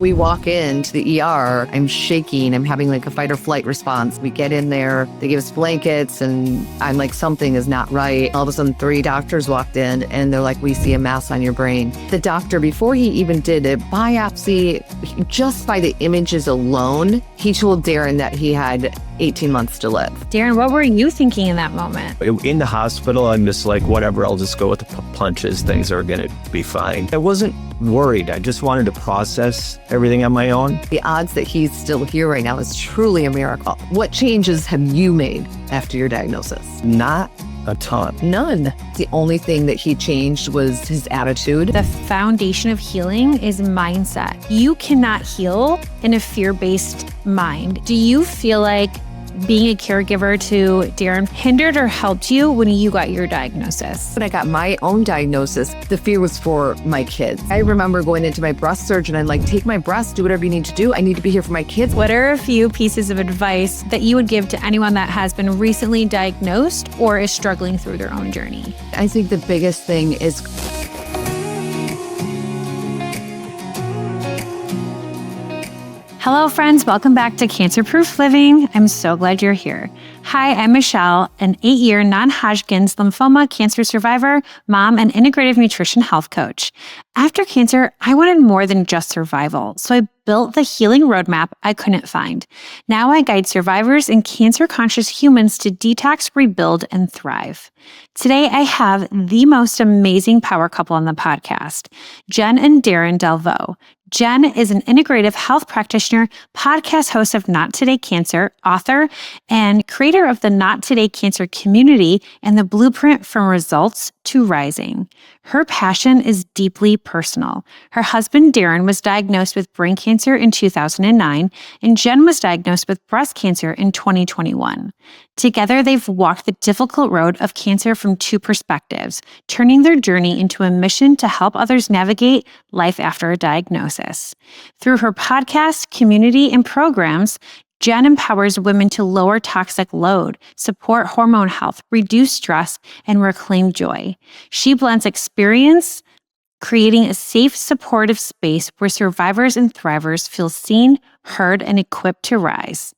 We walk into the ER, I'm shaking, I'm having like a fight or flight response. We get in there, they give us blankets, and I'm like, something is not right. All of a sudden, 3 doctors walked in and they're like, we see a mass on your brain. The doctor, before he even did a biopsy, just by the images alone, he told Darren that he had 18 months to live. Darren, what were you thinking in that moment? In the hospital, I'm just like, whatever, I'll just go with the punches. Things are going to be fine. I wasn't worried. I just wanted to process everything on my own. The odds that he's still here right now is truly a miracle. What changes have you made after your diagnosis? Not a ton. None. The only thing that he changed was his attitude. The foundation of healing is mindset. You cannot heal in a fear-based mind. Do you feel like being a caregiver to Darren hindered or helped you when you got your diagnosis? When I got my own diagnosis, the fear was for my kids. I remember going into my breast surgeon and like, take my breast, do whatever you need to do. I need to be here for my kids. What are a few pieces of advice that you would give to anyone that has been recently diagnosed or is struggling through their own journey? I think the biggest thing is Hello, friends. Welcome back to Cancer Proof Living. I'm so glad you're here. Hi, I'm Michelle, an 8-year non-Hodgkin's lymphoma cancer survivor, mom, and integrative nutrition health coach. After cancer, I wanted more than just survival, so I built the healing roadmap I couldn't find. Now I guide survivors and cancer-conscious humans to detox, rebuild, and thrive. Today, I have the most amazing power couple on the podcast, Jen and Darren Delvaux. Jen is an integrative health practitioner, podcast host of Not Today Cancer, author, and creator of the Not Today Cancer community and the blueprint from results to rising. Her passion is deeply personal. Her husband, Darren, was diagnosed with brain cancer in 2009, and Jen was diagnosed with breast cancer in 2021. Together, they've walked the difficult road of cancer from 2 perspectives, turning their journey into a mission to help others navigate life after a diagnosis. Through her podcast, community, and programs, Jen empowers women to lower toxic load, support hormone health, reduce stress, and reclaim joy. She blends experience, creating a safe, supportive space where survivors and thrivers feel seen, heard, and equipped to rise.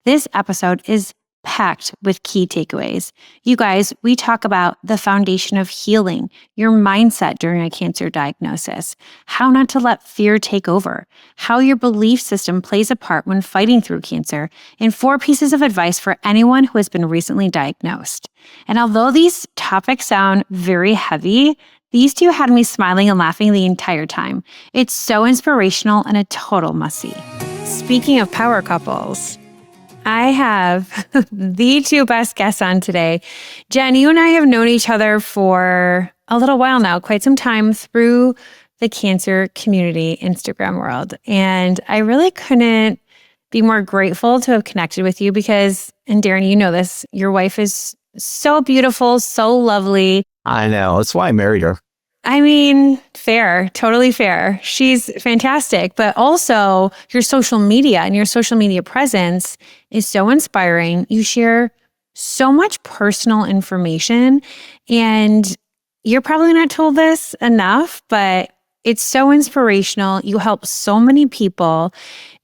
This episode is packed with key takeaways. You guys, we talk about the foundation of healing, your mindset during a cancer diagnosis, how not to let fear take over, how your belief system plays a part when fighting through cancer, and 4 pieces of advice for anyone who has been recently diagnosed. And although these topics sound very heavy, these 2 had me smiling and laughing the entire time. It's so inspirational and a total must-see. Speaking of power couples, I have the 2 best guests on today. Jen, you and I have known each other for a little while now, quite some time through the cancer community Instagram world. And I really couldn't be more grateful to have connected with you because, and Darren, you know this, your wife is so beautiful, so lovely. I know. That's why I married her. I mean, fair, totally fair. She's fantastic, but also your social media and your social media presence is so inspiring. You share so much personal information, and you're probably not told this enough, but it's so inspirational. You help so many people.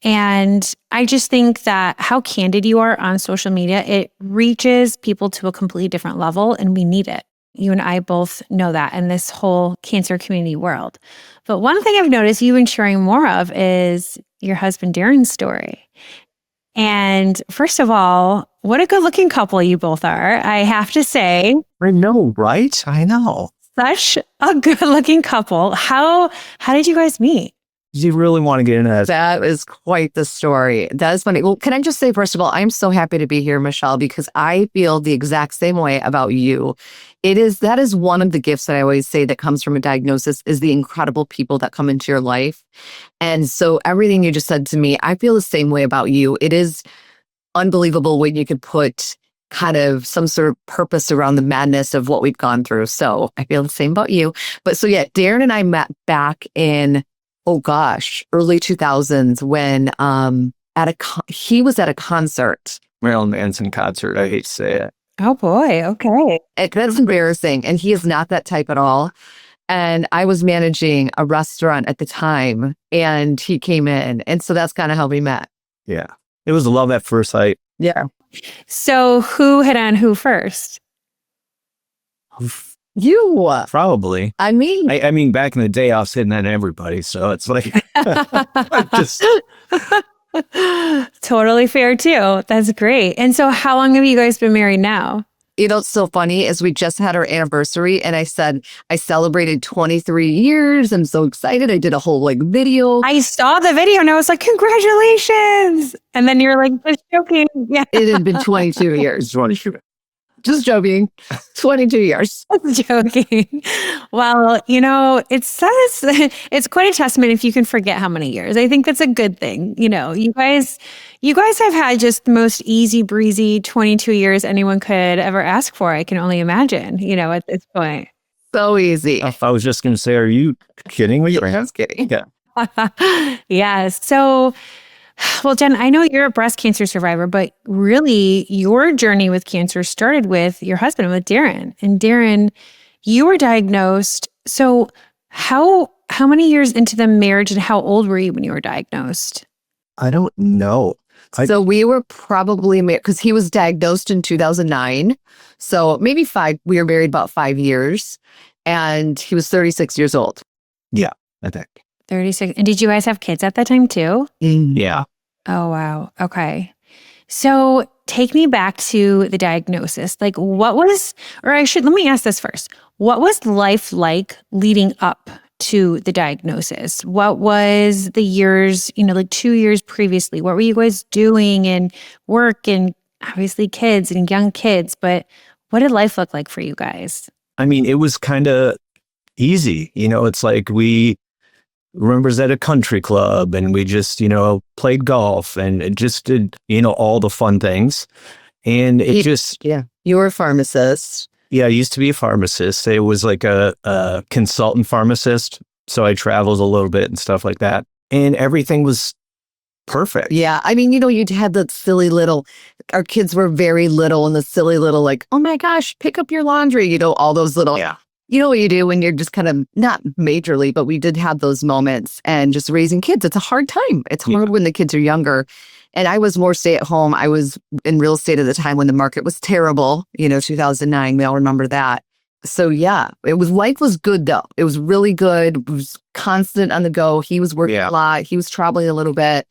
And I just think that how candid you are on social media, it reaches people to a completely different level, and we need it. You and I both know that in this whole cancer community world. But one thing I've noticed you've been sharing more of is your husband Darren's story. And first of all, what a good looking couple you both are. I have to say. I know, right? I know. Such a good looking couple. How did you guys meet? Do you really want to get into that? That is quite the story. That is funny. Well, can I just say, first of all, I'm so happy to be here, Michelle, because I feel the exact same way about you. That is one of the gifts that I always say that comes from a diagnosis is the incredible people that come into your life. And so everything you just said to me, I feel the same way about you. It is unbelievable when you could put kind of some sort of purpose around the madness of what we've gone through. So I feel the same about you. But so yeah, Darren and I met back in early 2000s when he was at a concert. Marilyn Manson concert. I hate to say it. Oh boy, okay. That's embarrassing. And he is not that type at all. And I was managing a restaurant at the time, and he came in. And so that's kind of how we met. Yeah. It was love at first sight. Yeah. So who hit on who first? You. Probably. I mean, I mean, back in the day, I was hitting on everybody. So it's like, just Totally fair too. That's great. And so how long have you guys been married now? you know, it's so funny is we just had our anniversary, and I said I celebrated 23 years. I'm so excited. I did a whole like video. I saw the video and I was like, congratulations. And then you're like, just joking. Yeah. It had been 22 years. Just joking. 22 years. Joking. Well, you know, it says it's quite a testament if you can forget how many years. I think that's a good thing. You know, you guys have had just the most easy breezy 22 years anyone could ever ask for. I can only imagine, you know, at this point. So easy. I was just going to say, are you kidding me? I was kidding. Yeah. Yeah. So, well, Jen, I know you're a breast cancer survivor, but really your journey with cancer started with your husband, with Darren. And Darren, you were diagnosed. So how many years into the marriage and how old were you when you were diagnosed? I don't know. So we were probably married because he was diagnosed in 2009. So maybe we were married about 5 years, and he was 36 years old. Yeah, I think. 36. And did you guys have kids at that time too? Yeah. Oh, wow. Okay. So take me back to the diagnosis. Like let me ask this first. What was life like leading up to the diagnosis? What was the years, you know, like 2 years previously? What were you guys doing and work and obviously kids and young kids? But what did life look like for you guys? I mean, it was kind of easy. You know, it's like we was at a country club and we just, you know, played golf and it just did, you know, all the fun things. And it Yeah. You were a pharmacist. Yeah, I used to be a pharmacist. It was like a consultant pharmacist. So I traveled a little bit and stuff like that. And everything was perfect. Yeah. I mean, you know, you'd had that silly little, our kids were very little, and the silly little, like, oh my gosh, pick up your laundry, you know, all those little, Yeah. you know what you do when you're just kind of not majorly, but we did have those moments. And just raising kids, it's a hard time. It's hard when the kids are younger. And I was more stay at home. I was in real estate at the time when the market was terrible, you know, 2009. We all remember that. So yeah, life was good though. It was really good. It was constant on the go. He was working a lot. He was traveling a little bit.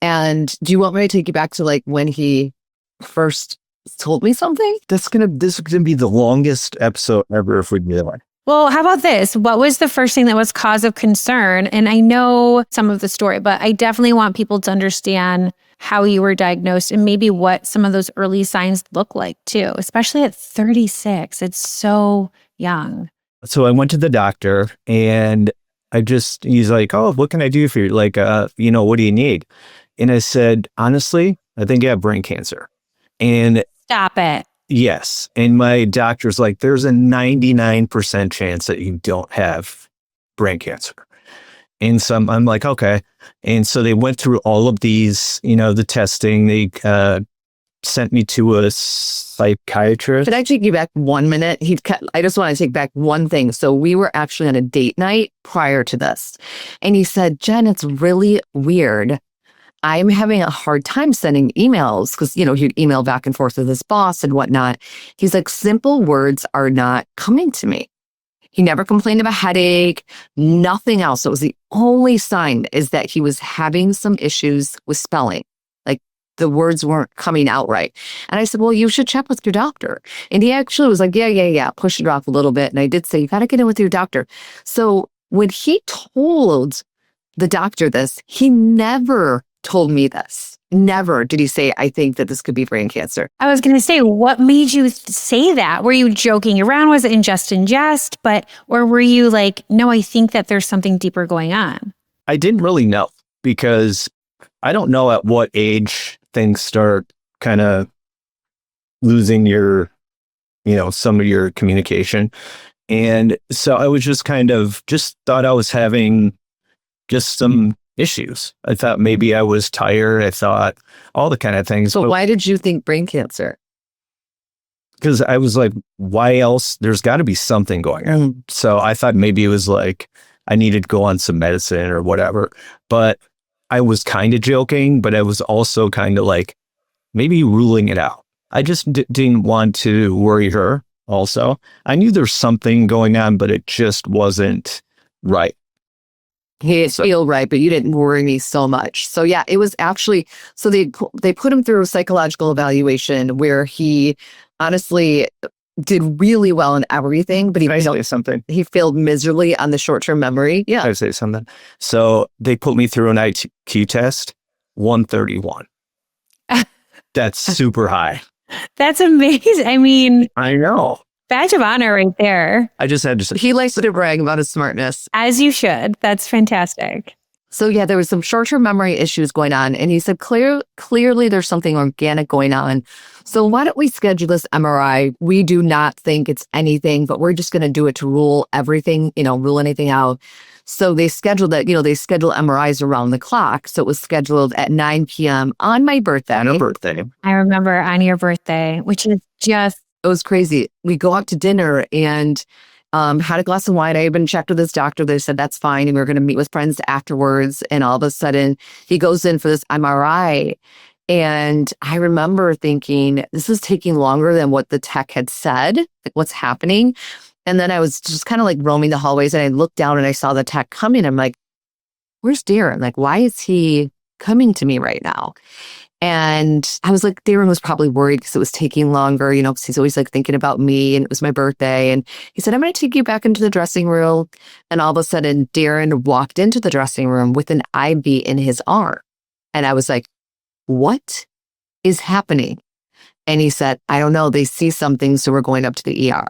And do you want me to take you back to like when he first told me something? This is gonna be the longest episode ever if we do that one. Well, how about this? What was the first thing that was cause of concern? And I know some of the story, but I definitely want people to understand how you were diagnosed and maybe what some of those early signs look like too, especially at 36. It's so young. So I went to the doctor and he's like, oh, what can I do for you? Like, you know, what do you need? And I said, honestly, I think I have brain cancer. And Stop it. yes. And my doctor's like, there's a 99% chance that you don't have brain cancer. And so I'm like, okay. And so they went through all of these, you know, the testing. They sent me to a psychiatrist. Could I take you back 1 minute? I just want to take back one thing. So we were actually on a date night prior to this. And he said, Jen, it's really weird. I'm having a hard time sending emails because, you know, he'd email back and forth with his boss and whatnot. He's like, simple words are not coming to me. He never complained of a headache, nothing else. It was the only sign is that he was having some issues with spelling. Like the words weren't coming out right. And I said, well, you should check with your doctor. And he actually was like, yeah, pushed it off a little bit. And I did say, you got to get in with your doctor. So when he told the doctor this, he never told me this. Never did he say, I think that this could be brain cancer. I was going to say, what made you say that? Were you joking around? Was it in jest? Or were you like, no, I think that there's something deeper going on? I didn't really know because I don't know at what age things start kind of losing your, you know, some of your communication. And so I was just thought I was having just some issues. I thought maybe I was tired. I thought all the kind of things. So why did you think brain cancer? because I was like, why else? There's got to be something going on. So I thought maybe it was like I needed to go on some medicine or whatever. But I was kind of joking, but I was also kind of like maybe ruling it out. I just didn't want to worry her also. I knew there's something going on, but it just wasn't right. He didn't feel right, but you didn't worry me so much. So yeah, it was actually, so they put him through a psychological evaluation where he honestly did really well in everything, but Can I say something? he failed miserably on the short-term memory. Yeah. Can I say something? So they put me through an IQ test, 131. That's super high. That's amazing. I mean, I know. badge of honor right there. I just had to say, He likes to brag about his smartness. As you should. That's fantastic. So yeah, there was some short-term memory issues going on. And he said, clearly there's something organic going on. So why don't we schedule this MRI? We do not think it's anything, but we're just going to do it to rule everything, rule anything out. So they scheduled that, they schedule MRIs around the clock. So it was scheduled at 9 p.m. on my birthday. on her birthday. I remember on your birthday, which is just, It was crazy. We go out to dinner and had a glass of wine. I had been checked with his doctor. They said that's fine. And we were going to meet with friends afterwards. And all of a sudden he goes in for this MRI. And I remember thinking, this is taking longer than what the tech had said. Like, what's happening? And then I was just kind of like roaming the hallways and I looked down and I saw the tech coming. I'm like, where's Darren? Like, why is he coming to me right now? And I was like, Darren was probably worried because it was taking longer, because he's always like thinking about me and it was my birthday. And he said, I'm going to take you back into the dressing room. And all of a sudden, Darren walked into the dressing room with an IV in his arm. And I was like, what is happening? And he said, I don't know. They see something. So we're going up to the ER.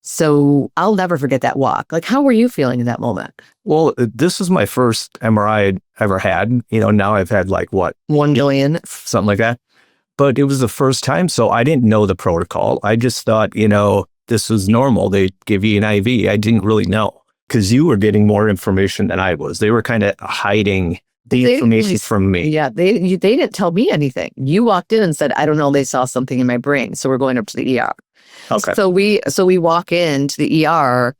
So I'll never forget that walk. Like, how were you feeling in that moment? Well, this was my first MRI I'd ever had. Now I've had like what? 1 million. Something like that. But it was the first time. So I didn't know the protocol. I just thought, this was normal. They give you an IV. I didn't really know because you were getting more information than I was. They were kind of hiding the information from me. Yeah, they didn't tell me anything. You walked in and said, I don't know, they saw something in my brain. So we're going up to the ER. Okay. So we walk into the ER.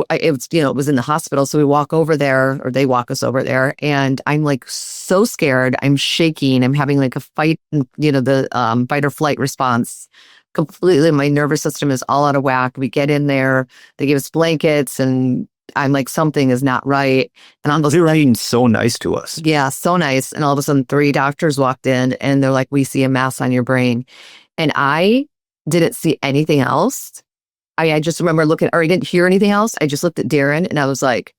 It was in the hospital. So we walk over there, or they walk us over there, and I'm like so scared. I'm shaking. I'm having like a fight, the fight or flight response. Completely, my nervous system is all out of whack. We get in there, they give us blankets, and I'm like, something is not right. And on those, They were being so nice to us. yeah, so nice. And all of a sudden, 3 doctors walked in, and they're like, we see a mass on your brain, and I didn't see anything else. I just remember looking, or I didn't hear anything else. I just looked at Darren and I was like,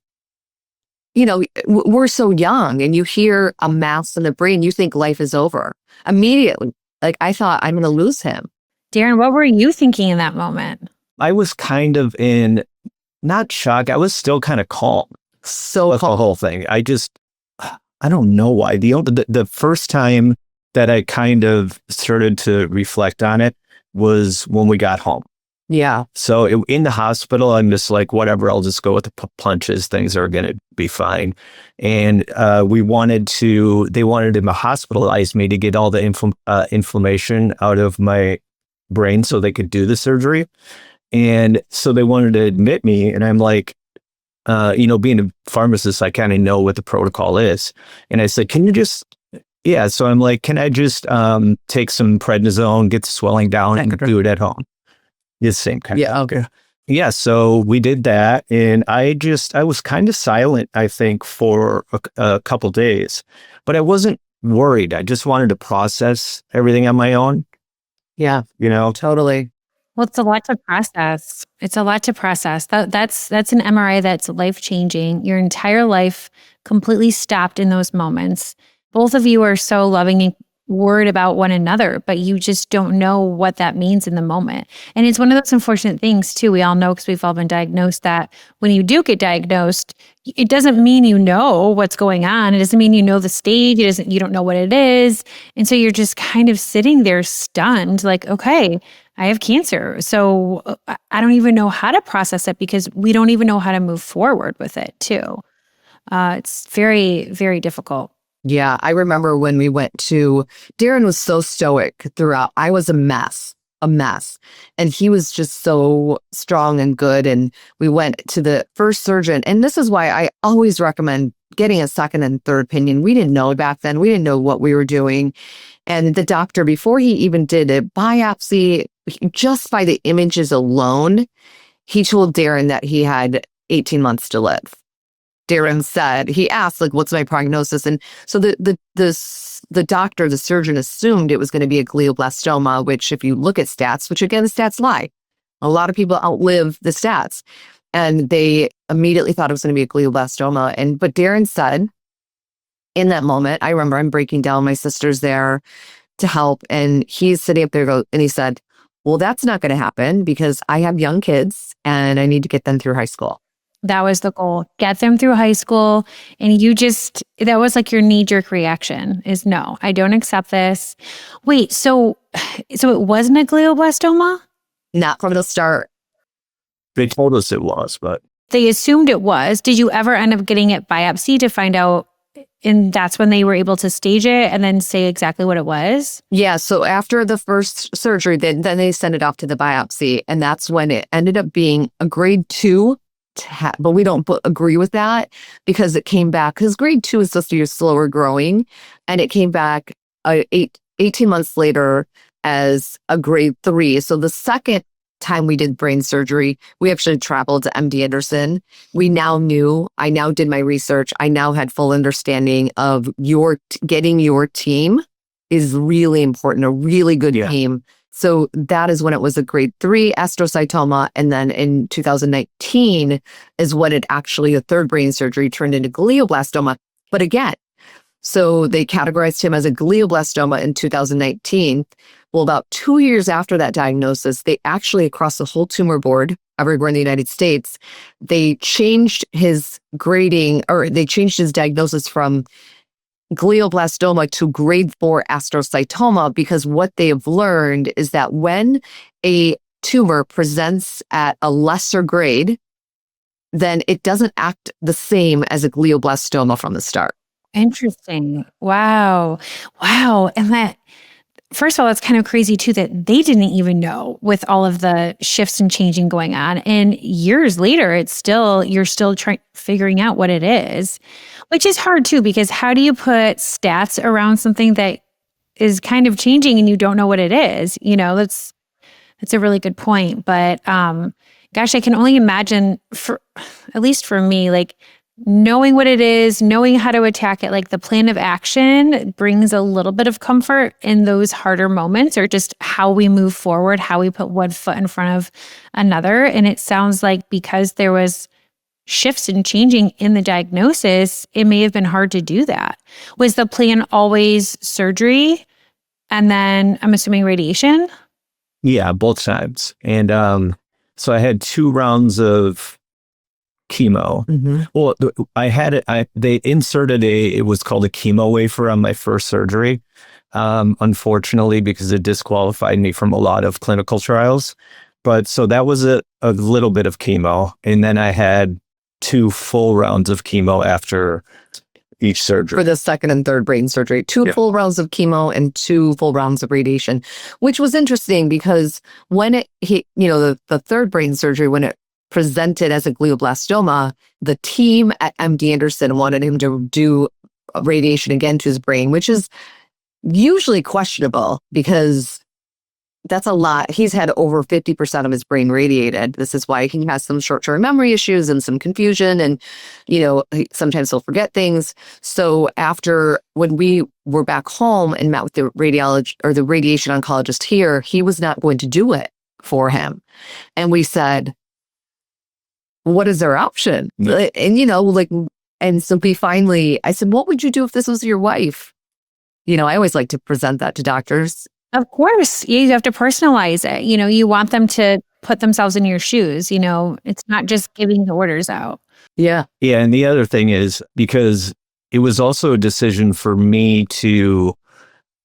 we're so young and you hear a mass in the brain, you think life is over immediately. Like, I thought, I'm going to lose him. Darren, what were you thinking in that moment? I was kind of in, not shock. I was still kind of calm So with the whole thing. I don't know why. The first time that I kind of started to reflect on it was when we got home. yeah. So in the hospital, I'm just like, whatever, I'll just go with the punches. Things are going to be fine. And they wanted to hospitalize me to get all the inflammation out of my brain so they could do the surgery. And so they wanted to admit me. And I'm like, being a pharmacist, I kind of know what the protocol is. And I said, so I'm like, can I just take some prednisone, get the swelling down and do it at home? The same kind Yeah. of. Okay. Yeah. So we did that. And I was kind of silent, I think, for a couple days, but I wasn't worried. I just wanted to process everything on my own. Yeah. Totally. Well, it's a lot to process. It's a lot to process. That's an MRI that's life-changing. Your entire life completely stopped in those moments. Both of you are so loving and worried about one another, but you just don't know what that means in the moment. And it's one of those unfortunate things too. We all know, because we've all been diagnosed, that when you do get diagnosed, it doesn't mean you know what's going on. It doesn't mean you know the stage. You don't know what it is. And so you're just kind of sitting there stunned, like, okay, I have cancer. So I don't even know how to process it, because we don't even know how to move forward with it too. It's very, very difficult. Yeah. I remember when we went to, Darren was so stoic throughout. I was a mess. a mess. And he was just so strong and good. And we went to the first surgeon. And this is why I always recommend getting a second and third opinion. We didn't know back then. We didn't know what we were doing. And the doctor, before he even did a biopsy, just by the images alone, he told Darren that he had 18 months to live. Darren said, he asked, like, what's my prognosis? And so the doctor, the surgeon, assumed it was going to be a glioblastoma, which if you look at stats, which again, the stats lie. A lot of people outlive the stats. And they immediately thought it was going to be a glioblastoma. But Darren said, in that moment, I remember I'm breaking down, my sister's there to help. And he's sitting up there and he said, well, that's not going to happen because I have young kids and I need to get them through high school. That was the goal. Get them through high school. And that was like your knee-jerk reaction is no, I don't accept this. Wait, so it wasn't a glioblastoma? Not from the start. They told us it was, but They assumed it was. Did you ever end up getting it biopsied to find out? And that's when they were able to stage it and then say exactly what it was? Yeah. So after the first surgery, then they sent it off to the biopsy. And that's when it ended up being a grade 2. But we don't agree with that because it came back, because grade 2 is supposed to be slower growing. And it came back 18 months later as a grade 3. So the second time we did brain surgery, we actually traveled to MD Anderson. I now did my research. I now had full understanding of getting your team is really important, a really good team. So that is when it was a grade 3 astrocytoma. And then in 2019 is when the third brain surgery turned into glioblastoma. But again, so they categorized him as a glioblastoma in 2019. Well, about 2 years after that diagnosis, they actually, across the whole tumor board, everywhere in the United States, they changed his grading, or they changed his diagnosis from glioblastoma to grade 4 astrocytoma, because what they have learned is that when a tumor presents at a lesser grade, then it doesn't act the same as a glioblastoma from the start. Interesting. Wow. And that, first of all, it's kind of crazy too that they didn't even know with all of the shifts and changing going on. And years later, you're still figuring out what it is, which is hard too, because how do you put stats around something that is kind of changing and you don't know what it is? That's a really good point. But gosh, I can only imagine, at least for me, like, knowing what it is, knowing how to attack it, like the plan of action brings a little bit of comfort in those harder moments, or just how we move forward, how we put one foot in front of another. And it sounds like because there was shifts and changing in the diagnosis, it may have been hard to do that. Was the plan always surgery and then I'm assuming radiation? yeah, both sides. And so I had 2 rounds of chemo. Mm-hmm. Well, they inserted it was called a chemo wafer on my first surgery. Unfortunately, because it disqualified me from a lot of clinical trials. But so that was a little bit of chemo. And then I had 2 full rounds of chemo after each surgery. For the second and third brain surgery, 2 full rounds of chemo and 2 full rounds of radiation, which was interesting because when the third brain surgery, when it presented as a glioblastoma, the team at MD Anderson wanted him to do radiation again to his brain, which is usually questionable because that's a lot. He's had over 50% of his brain radiated. This is why he has some short-term memory issues and some confusion, and sometimes he'll forget things. So when we were back home and met with the radiologist or the radiation oncologist here, he was not going to do it for him. And we said, what is our option? And and so I said, what would you do if this was your wife? I always like to present that to doctors. Of course, you have to personalize it. You want them to put themselves in your shoes. It's not just giving the orders out. Yeah. Yeah. And the other thing is, because it was also a decision for me to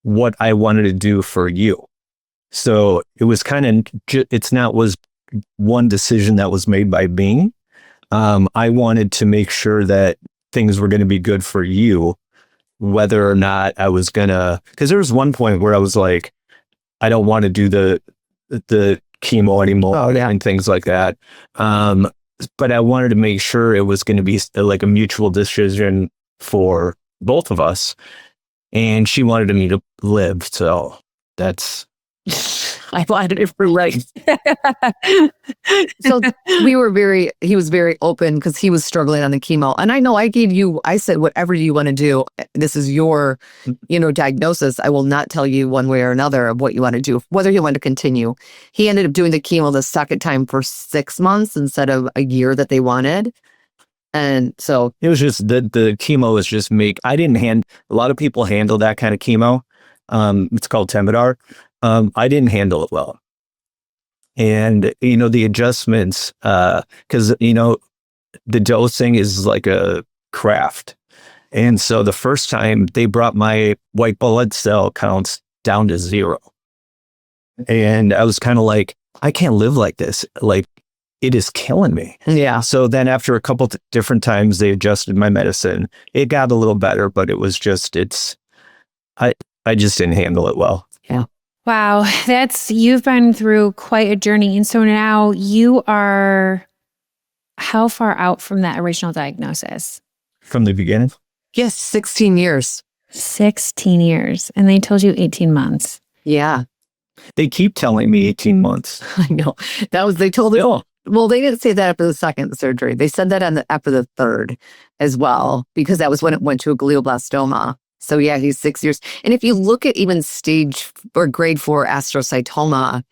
what I wanted to do for you. So it was was one decision that was made by me. I wanted to make sure that things were going to be good for you, whether or not I was because there was one point where I was like, I don't want to do the the chemo anymore Oh, yeah. and things like that. But I wanted to make sure it was going to be like a mutual decision for both of us. And she wanted me to live. So that's... I wanted it for life. So he was very open because he was struggling on the chemo. And I know I said, whatever you want to do, this is your, diagnosis. I will not tell you one way or another of what you want to do, whether you want to continue. He ended up doing the chemo the second time for 6 months instead of a year that they wanted. And so it was just the chemo was just a lot of people handle that kind of chemo. It's called Temodar. I didn't handle it well. And, the adjustments, because, the dosing is like a craft. And so the first time they brought my white blood cell counts down to 0. And I was kind of like, I can't live like this. Like, it is killing me. yeah. So then after a couple different times, they adjusted my medicine. It got a little better, but it was just, I just didn't handle it well. Yeah. Wow, you've been through quite a journey. And so now you are how far out from that original diagnosis? From the beginning? Yes, 16 years. 16 years. And they told you 18 months. Yeah. They keep telling me 18 months. I know. They told it. Well, they didn't say that after the second surgery. They said that after the third as well, because that was when it went to a glioblastoma. So yeah, he's 6 years. And if you look at even stage or grade 4 astrocytoma,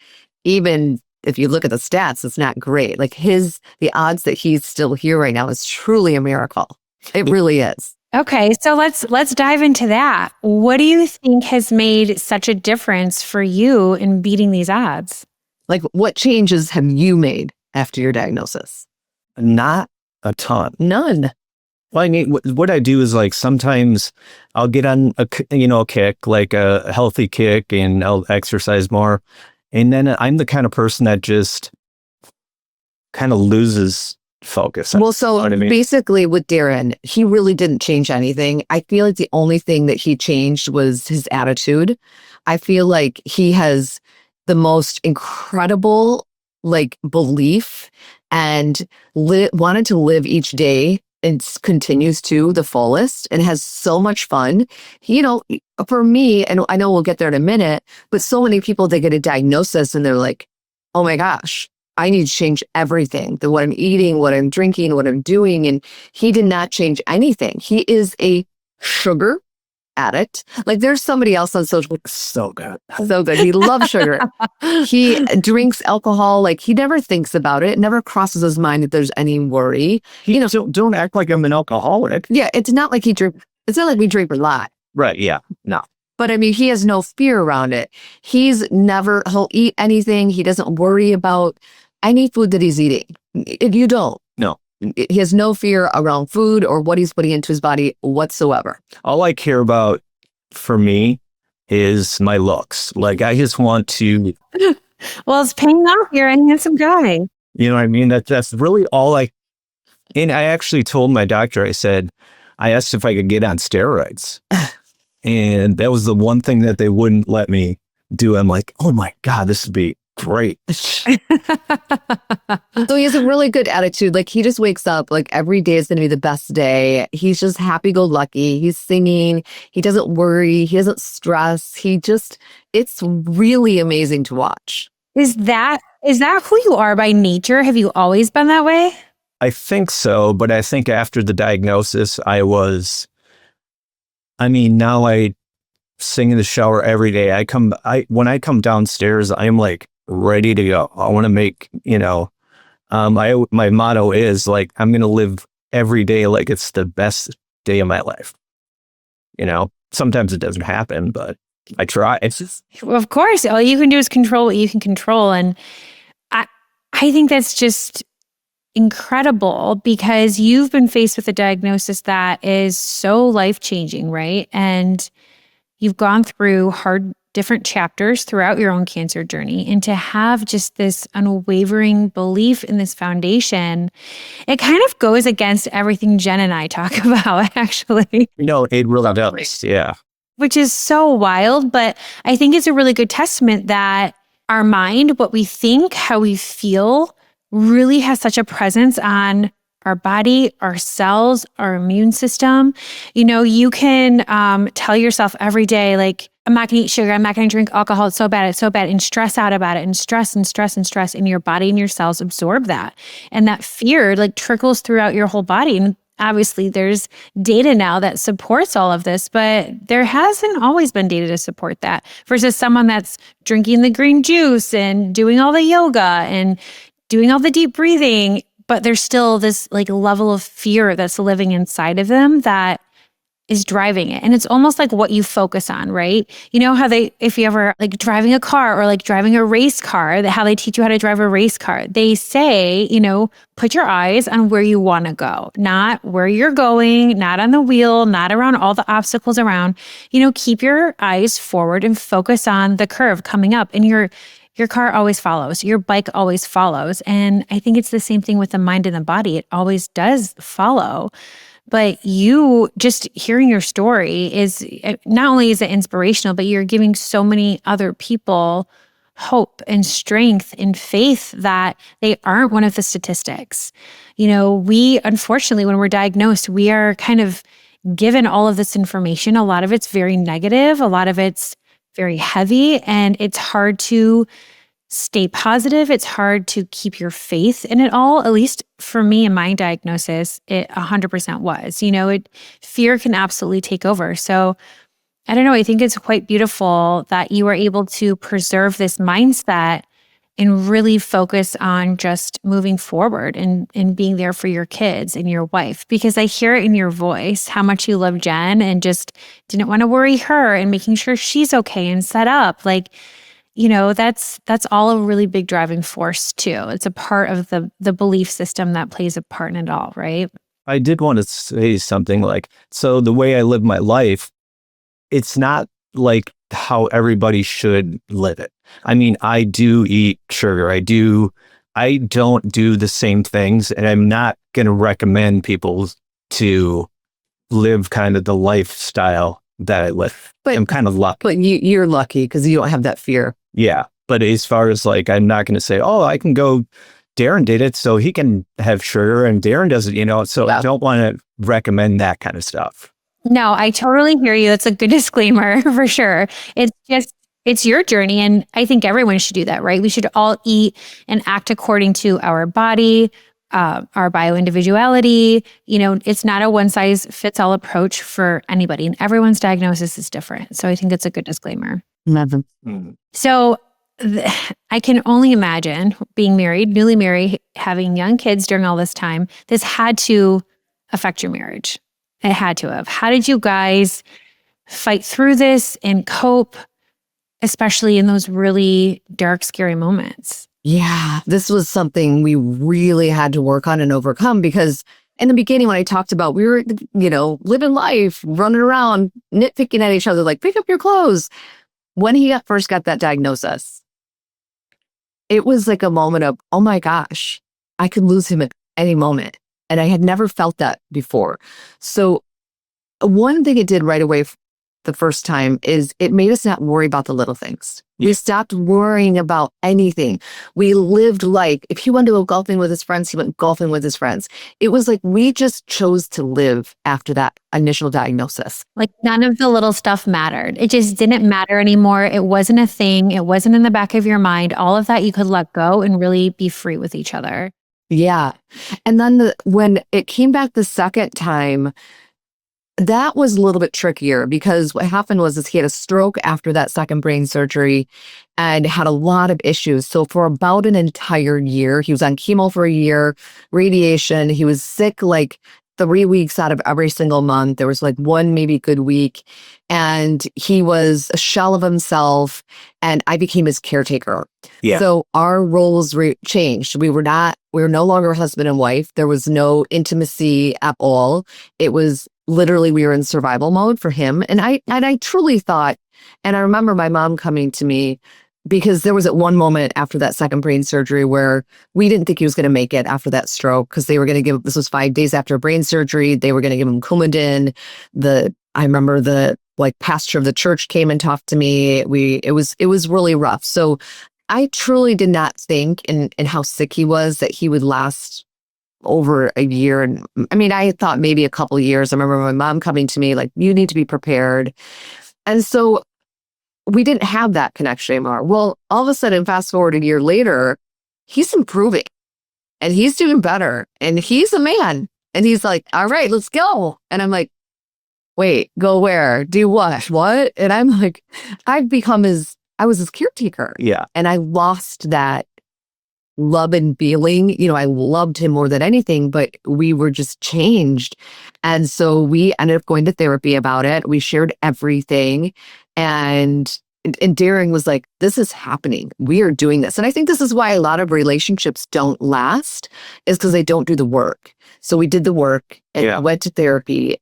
even if you look at the stats, it's not great. Like the odds that he's still here right now is truly a miracle. It really is. Okay, so let's dive into that. What do you think has made such a difference for you in beating these odds? Like, what changes have you made after your diagnosis? Not a ton. None. Well, I mean, what I do is like sometimes I'll get on a kick, like a healthy kick, and I'll exercise more. And then I'm the kind of person that just kind of loses focus. Well, so what I mean? Basically with Darren, he really didn't change anything. I feel like the only thing that he changed was his attitude. I feel like he has the most incredible belief and wanted to live each day and continues to the fullest and has so much fun. For me, and I know we'll get there in a minute, but so many people, they get a diagnosis and they're like, oh my gosh, I need to change everything. What I'm eating, what I'm drinking, what I'm doing. And he did not change anything. He is a sugar addict. Like, there's somebody else on social. So good. So good. He loves sugar. He drinks alcohol. Like, he never thinks about it. It never crosses his mind that there's any worry. So don't act like I'm an alcoholic. Yeah. It's not like it's not like we drink a lot. Right. Yeah. No. But I mean, he has no fear around it. He'll eat anything. He doesn't worry about any food that he's eating. You don't. No. He has no fear around food or what he's putting into his body whatsoever. All I care about for me is my looks. Like, I just want to. Well, it's paying off. You're a handsome guy. You know what I mean? That's really all and I actually told my doctor, I asked if I could get on steroids. And that was the one thing that they wouldn't let me do. I'm like, oh my God, this would be great. So he has a really good attitude. Like, he just wakes up like every day is going to be the best day. He's just happy-go-lucky. He's singing. He doesn't worry. He doesn't stress. It's really amazing to watch. Is that who you are by nature? Have you always been that way? I think so. But I think after the diagnosis, now I sing in the shower every day. When I come downstairs, I'm like ready to go. I want to make, my motto is like, I'm going to live every day like it's the best day of my life. Sometimes it doesn't happen, but I try. Well, of course, all you can do is control what you can control. And I think that's just incredible, because you've been faced with a diagnosis that is so life-changing, right? And you've gone through different chapters throughout your own cancer journey, and to have just this unwavering belief in this foundation, it kind of goes against everything Jen and I talk about, actually. It really does. Yeah. Which is so wild, but I think it's a really good testament that our mind, what we think, how we feel really has such a presence on our body, our cells, our immune system. You can tell yourself every day, like, I'm not going to eat sugar. I'm not going to drink alcohol. It's so bad. It's so bad. And stress out about it and stress and stress and stress. And your body and your cells absorb that. And that fear like trickles throughout your whole body. And obviously there's data now that supports all of this, but there hasn't always been data to support that versus someone that's drinking the green juice and doing all the yoga and doing all the deep breathing. But there's still this like level of fear that's living inside of them that is driving it. And it's almost like what you focus on, right? You know how if you ever like driving a car or like driving a race car, how they teach you how to drive a race car, they say, put your eyes on where you want to go, not where you're going, not on the wheel, not around all the obstacles around. Keep your eyes forward and focus on the curve coming up, and your car always follows. Your bike always follows. And I think it's the same thing with the mind and the body. It always does follow. But you just hearing your story is not only is it inspirational, but you're giving so many other people hope and strength and faith that they aren't one of the statistics. We, unfortunately, when we're diagnosed, we are kind of given all of this information. A lot of it's very negative. A lot of it's very heavy, and it's hard to stay positive. It's hard to keep your faith in it all. At least for me in my diagnosis, it 100% was. Fear can absolutely take over. So I don't know. I think it's quite beautiful that you were able to preserve this mindset and really focus on just moving forward and being there for your kids and your wife, because I hear it in your voice how much you love Jen and just didn't want to worry her and making sure she's okay and set up. Like, that's all a really big driving force too. It's a part of the belief system that plays a part in it all, right? I did want to say something like, so the way I live my life, it's not like how everybody should live it. I mean, I do eat sugar. I don't do the same things, and I'm not going to recommend people to live kind of the lifestyle that I live. But I'm kind of lucky. But you're lucky because you don't have that fear. Yeah. But as far as like, I'm not going to say, oh, I can go, Darren did it, so he can have sugar, and Darren does it, so yeah. I don't want to recommend that kind of stuff. No, I totally hear you. It's a good disclaimer for sure. It's your journey. And I think everyone should do that, right? We should all eat and act according to our body, our bioindividuality. It's not a one size fits all approach for anybody, and everyone's diagnosis is different. So I think it's a good disclaimer. Nothing. So I can only imagine being married, newly married, having young kids during all this time. This had to affect your marriage. It had to have. How did you guys fight through this and cope, especially in those really dark, scary moments? Yeah, this was something we really had to work on and overcome, because in the beginning, when I talked about, we were, living life, running around, nitpicking at each other, like, pick up your clothes. When he first got that diagnosis, it was like a moment of, oh my gosh, I could lose him at any moment. And I had never felt that before. So one thing it did right away the first time is it made us not worry about the little things. We stopped worrying about anything. We lived like, if he wanted to go golfing with his friends, he went golfing with his friends. It was like we just chose to live after that initial diagnosis. Like none of the little stuff mattered. It just didn't matter anymore. It wasn't a thing. It wasn't in the back of your mind. All of that you could let go and really be free with each other. Yeah. And then when it came back the second time, that was a little bit trickier, because what happened was he had a stroke after that second brain surgery and had a lot of issues. So for about an entire year, he was on chemo for a year, radiation. He was sick like 3 weeks out of every single month. There was like one maybe good week, and he was a shell of himself, and I became his caretaker. Yeah. So our roles changed. We were no longer husband and wife. There was no intimacy at all. It was literally, we were in survival mode for him. And I truly thought, and I remember my mom coming to me, because there was at one moment after that second brain surgery where we didn't think he was going to make it after that stroke, because they were going to this was 5 days after brain surgery. They were going to give him Coumadin. I remember the pastor of the church came and talked to me. It was really rough. So I truly did not think in how sick he was that he would last over a year. And I mean, I thought maybe a couple of years. I remember my mom coming to me like, you need to be prepared. And so we didn't have that connection anymore. Well, all of a sudden, fast forward a year later, he's improving and he's doing better and he's a man. And he's like, all right, let's go. And I'm like, wait, go where? Do what? What? And I'm like, I was his caretaker. Yeah. And I lost that love and feeling. You know, I loved him more than anything, but we were just changed. And so we ended up going to therapy about it. We shared everything. And Darren was like, this is happening. We are doing this. And I think this is why a lot of relationships don't last, is because they don't do the work. So we did the work and went to therapy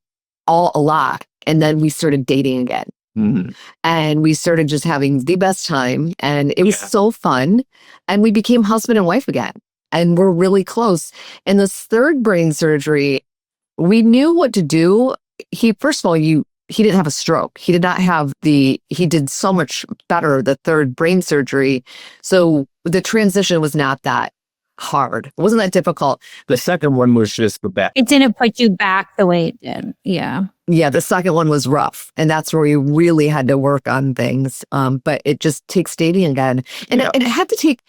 a lot. And then we started dating again. Mm-hmm. And we started just having the best time. And it was so fun. And we became husband and wife again. And we're really close. And this third brain surgery, we knew what to do. First of all, he didn't have a stroke. He did so much better, the third brain surgery. So the transition was not that hard. It wasn't that difficult. The second one was just the back. It didn't put you back the way it did. Yeah. Yeah, the second one was rough. And that's where we really had to work on things. But it just takes dating again. And it had to take,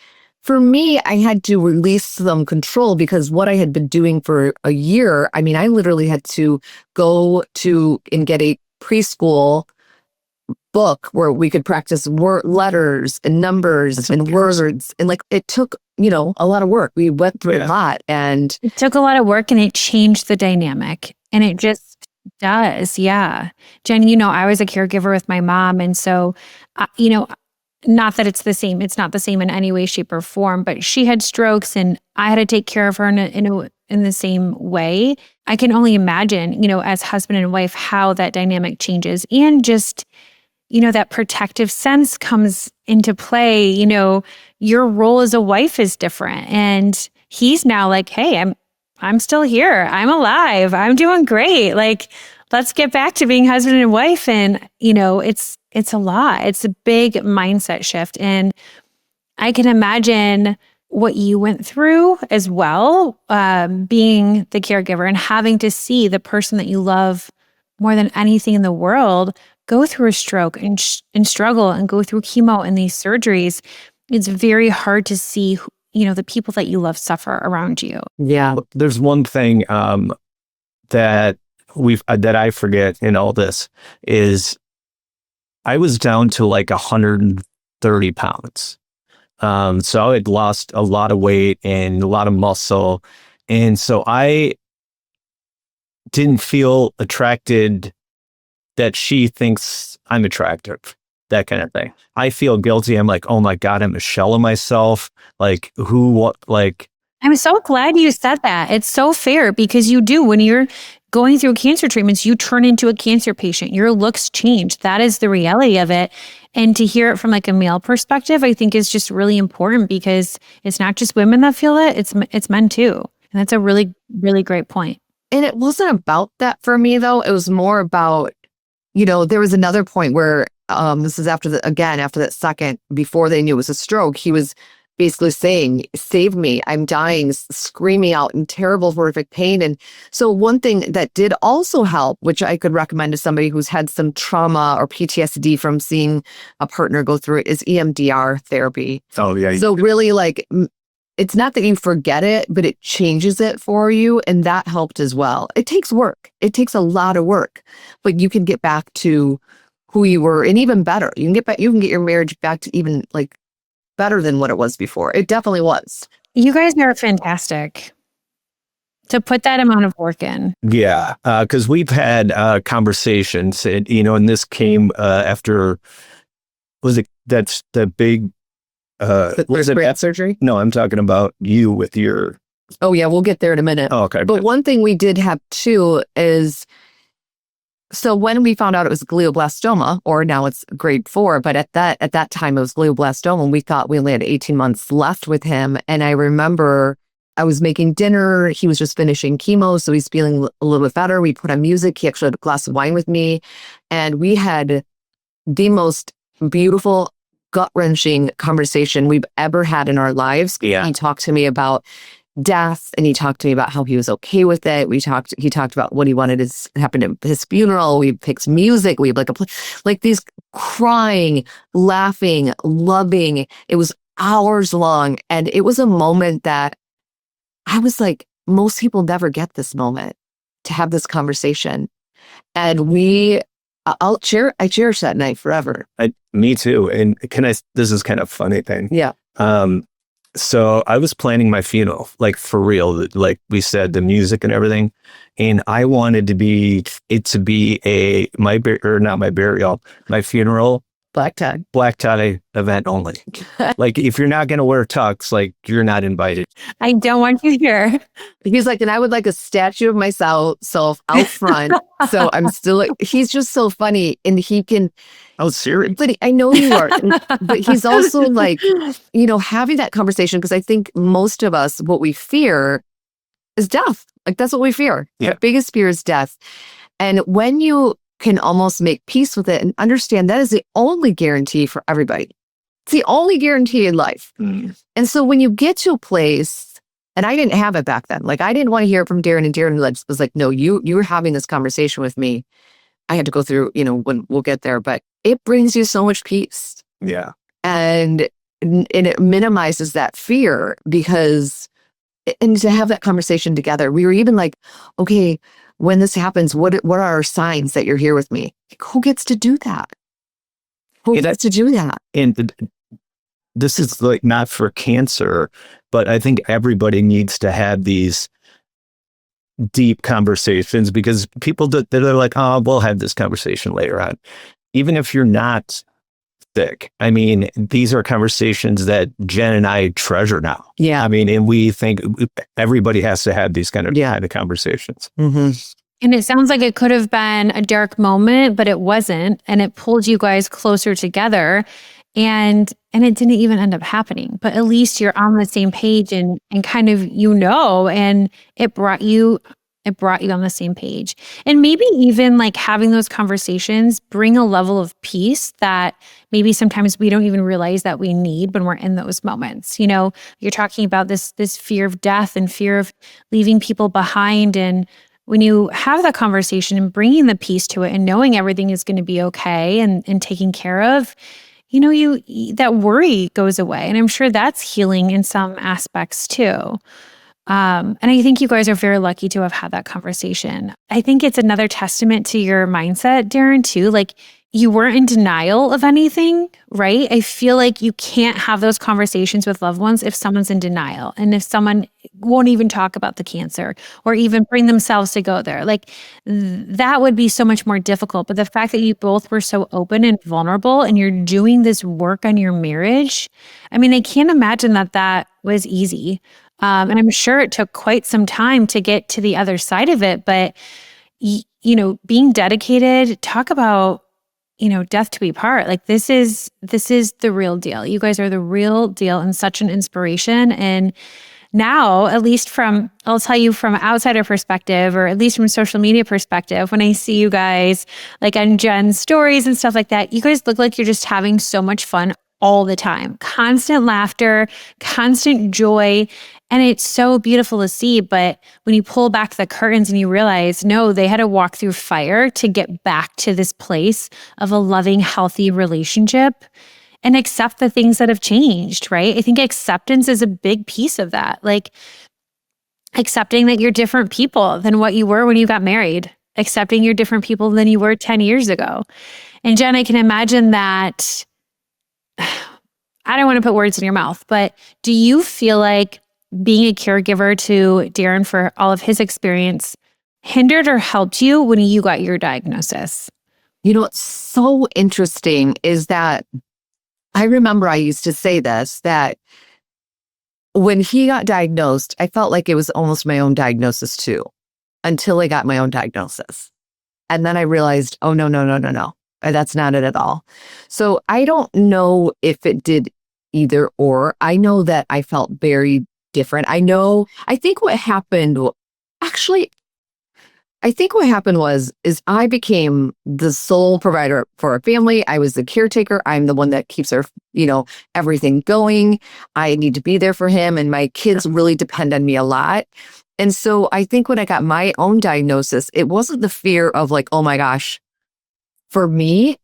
for me, I had to release some control because what I had been doing for a year, I mean, I literally had to go to and get a preschool book where we could practice letters and numbers and words. And like, it took, a lot of work. We went through a lot, and it took a lot of work, and it changed the dynamic, and it just does. Yeah. Jen, I was a caregiver with my mom. And so, not that it's the same. It's not the same in any way, shape, or form, but she had strokes and I had to take care of her in the same way. I can only imagine, as husband and wife, how that dynamic changes, and just, that protective sense comes into play. Your role as a wife is different. And he's now like, hey, I'm still here. I'm alive. I'm doing great. Like, let's get back to being husband and wife. And, it's a lot. It's a big mindset shift. And I can imagine what you went through as well, being the caregiver and having to see the person that you love more than anything in the world go through a stroke and struggle and go through chemo and these surgeries. It's very hard to see, the people that you love suffer around you. Yeah. There's one thing that I forget in all this is I was down to like 130 pounds. So I had lost a lot of weight and a lot of muscle. And so I didn't feel attracted that she thinks I'm attractive, that kind of thing. I feel guilty. I'm like, oh my God, I'm a shell of myself. Like I'm so glad you said that. It's so fair because you do. When you're going through cancer treatments, you turn into a cancer patient. Your looks change. That is the reality of it. And to hear it from like a male perspective, I think is just really important because it's not just women that feel it, it's men too. And that's a really, really great point. And it wasn't about that for me though. It was more about, there was another point where this is after that second, before they knew it was a stroke, he was basically saying, save me, I'm dying, screaming out in terrible, horrific pain. And so one thing that did also help, which I could recommend to somebody who's had some trauma or PTSD from seeing a partner go through it, is EMDR therapy. Oh, yeah. So really it's not that you forget it, but it changes it for you. And that helped as well. It takes work. It takes a lot of work, but you can get back to who you were, and even better. You can get your marriage back to even better than what it was before. It definitely was. You guys are fantastic to put that amount of work in. Yeah, because we've had conversations, and this came after, that's the big, was it brain surgery? No, I'm talking about you with your... Oh yeah, we'll get there in a minute. Oh, okay. But one thing we did have too is, so when we found out it was glioblastoma, or now it's grade 4, but at that time it was glioblastoma, and we thought we only had 18 months left with him. And I remember I was making dinner. He was just finishing chemo, so he's feeling a little bit better. We put on music. He actually had a glass of wine with me, and we had the most beautiful gut-wrenching conversation we've ever had in our lives. Yeah. He talked to me about death, and he talked to me about how he was okay with it. He talked about what he wanted to happen at his funeral. We picked music. We had like these crying, laughing, loving. It was hours long. And it was a moment that I was like, most people never get this moment to have this conversation. And I cherish that night forever. Me too. And this is kind of funny thing. Yeah. So I was planning my funeral, like for real, like we said, the music and everything. And I wanted it to be not my burial, my funeral, black tie event only. Like if you're not going to wear tux, like you're not invited. I don't want you here. He's like, and I would like a statue of myself out front. So I'm still like, he's just so funny, and he can. Oh, serious? But I know you are, but he's also like, having that conversation, because I think most of us, what we fear is death. Like that's what we fear. Yeah. Our biggest fear is death. And when you can almost make peace with it and understand that is the only guarantee for everybody. It's the only guarantee in life. Mm. And so when you get to a place, and I didn't have it back then, like I didn't want to hear it from Darren, and Darren was like, no, you were having this conversation with me. I had to go through, when we'll get there, but it brings you so much peace. Yeah. And it minimizes that fear, and to have that conversation together, we were even like, okay, when this happens, what are our signs that you're here with me? Like, who gets to do that? Who gets to do that? And this is like not for cancer, but I think everybody needs to have these deep conversations, because people that are like, oh, we'll have this conversation later on. Even if you're not sick, I mean, these are conversations that Jen and I treasure now. Yeah. I mean, and we think everybody has to have these kind of conversations. Mm-hmm. And it sounds like it could have been a dark moment, but it wasn't. And it pulled you guys closer together. And it didn't even end up happening. But at least you're on the same page and kind of, and it brought you on the same page. And maybe even like having those conversations bring a level of peace that maybe sometimes we don't even realize that we need when we're in those moments. You're talking about this fear of death and fear of leaving people behind. And when you have that conversation and bringing the peace to it and knowing everything is going to be okay and taken care of, that worry goes away. And I'm sure that's healing in some aspects too. And I think you guys are very lucky to have had that conversation. I think it's another testament to your mindset, Darren, too. Like you weren't in denial of anything, right? I feel like you can't have those conversations with loved ones if someone's in denial and if someone won't even talk about the cancer or even bring themselves to go there. Like that would be so much more difficult. But the fact that you both were so open and vulnerable and you're doing this work on your marriage, I mean, I can't imagine that was easy. And I'm sure it took quite some time to get to the other side of it, but being dedicated, talk about, death to be part. Like this is the real deal. You guys are the real deal and such an inspiration. And now, at least I'll tell you from outsider perspective, or at least from social media perspective, when I see you guys like on Jen's stories and stuff like that, you guys look like you're just having so much fun all the time. Constant laughter, constant joy. And it's so beautiful to see. But when you pull back the curtains and you realize, no, they had to walk through fire to get back to this place of a loving, healthy relationship and accept the things that have changed, right? I think acceptance is a big piece of that. Like accepting that you're different people than what you were when you got married, accepting you're different people than you were 10 years ago. And Jen, I can imagine that, I don't want to put words in your mouth, but do you feel like being a caregiver to Darren for all of his experience hindered or helped you when you got your diagnosis? What's so interesting is that I remember I used to say this, that when he got diagnosed, I felt like it was almost my own diagnosis too, until I got my own diagnosis. And then I realized, oh, no. That's not it at all. So I don't know if it did either or. I know that I felt very different. I think what happened, actually, I think what happened is I became the sole provider for our family. I was the caretaker. I'm the one that keeps our, everything going. I need to be there for him, and my kids really depend on me a lot. And so I think when I got my own diagnosis, it wasn't the fear of like, oh my gosh, for me,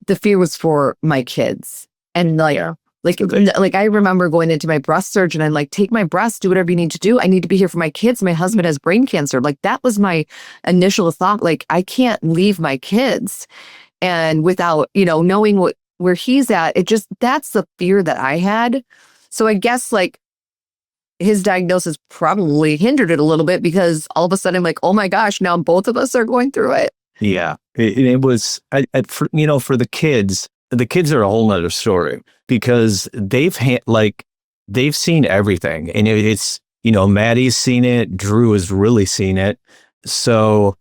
the fear was for my kids. And like I remember going into my breast surgeon and like, take my breast, do whatever you need to do. I need to be here for my kids. My husband has brain cancer. Like that was my initial thought. Like I can't leave my kids. And without, knowing where he's at, that's the fear that I had. So I guess like his diagnosis probably hindered it a little bit, because all of a sudden I'm like, oh my gosh, now both of us are going through it. Yeah. It was, for the kids are a whole nother story, because they've seen everything, and it's, Maddie's seen it. Drew has really seen it. So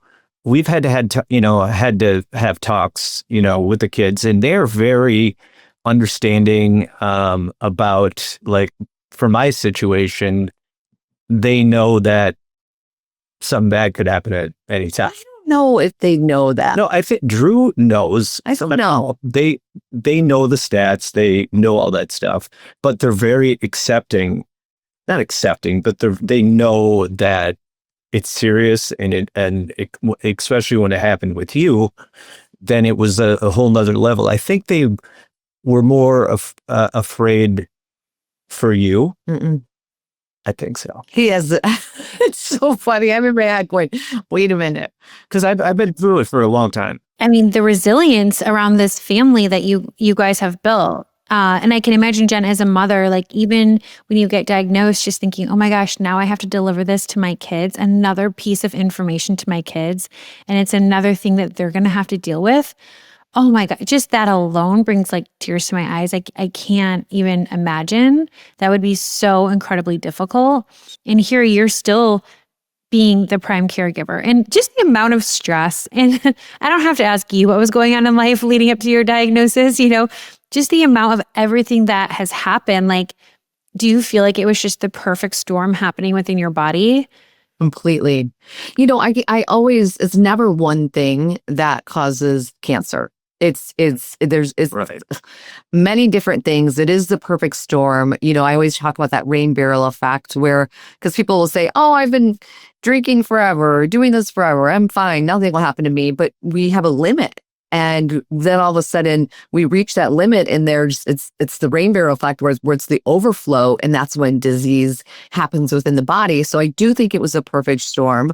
we've had to have talks, with the kids, and they're very understanding, about, like, for my situation, they know that something bad could happen at any time. I don't know if they know that. No, I think Drew knows. I don't know. They know the stats. They know all that stuff, but they're very not accepting, but they know that it's serious, and especially when it happened with you, then it was a whole nother level. I think they were more afraid for you. Mm-mm. I think so. He has. It's so funny. I remember I going, wait a minute, because I've been through it for a long time. I mean, the resilience around this family that you guys have built. And I can imagine, Jen, as a mother, like even when you get diagnosed, just thinking, oh my gosh, now I have to deliver this to my kids, another piece of information to my kids. And it's another thing that they're going to have to deal with. Oh my God, just that alone brings like tears to my eyes. I can't even imagine. That would be so incredibly difficult. And here you're still being the prime caregiver, and just the amount of stress. And I don't have to ask you what was going on in life leading up to your diagnosis, just the amount of everything that has happened. Like, do you feel like it was just the perfect storm happening within your body? Completely. I always, it's never one thing that causes cancer. It's Right. many different things. It is the perfect storm. I always talk about that rain barrel effect, because people will say, oh, I've been drinking forever, doing this forever, I'm fine, nothing will happen to me. But we have a limit. And then all of a sudden we reach that limit, and it's the rain barrel effect where it's the overflow, and that's when disease happens within the body. So I do think it was a perfect storm.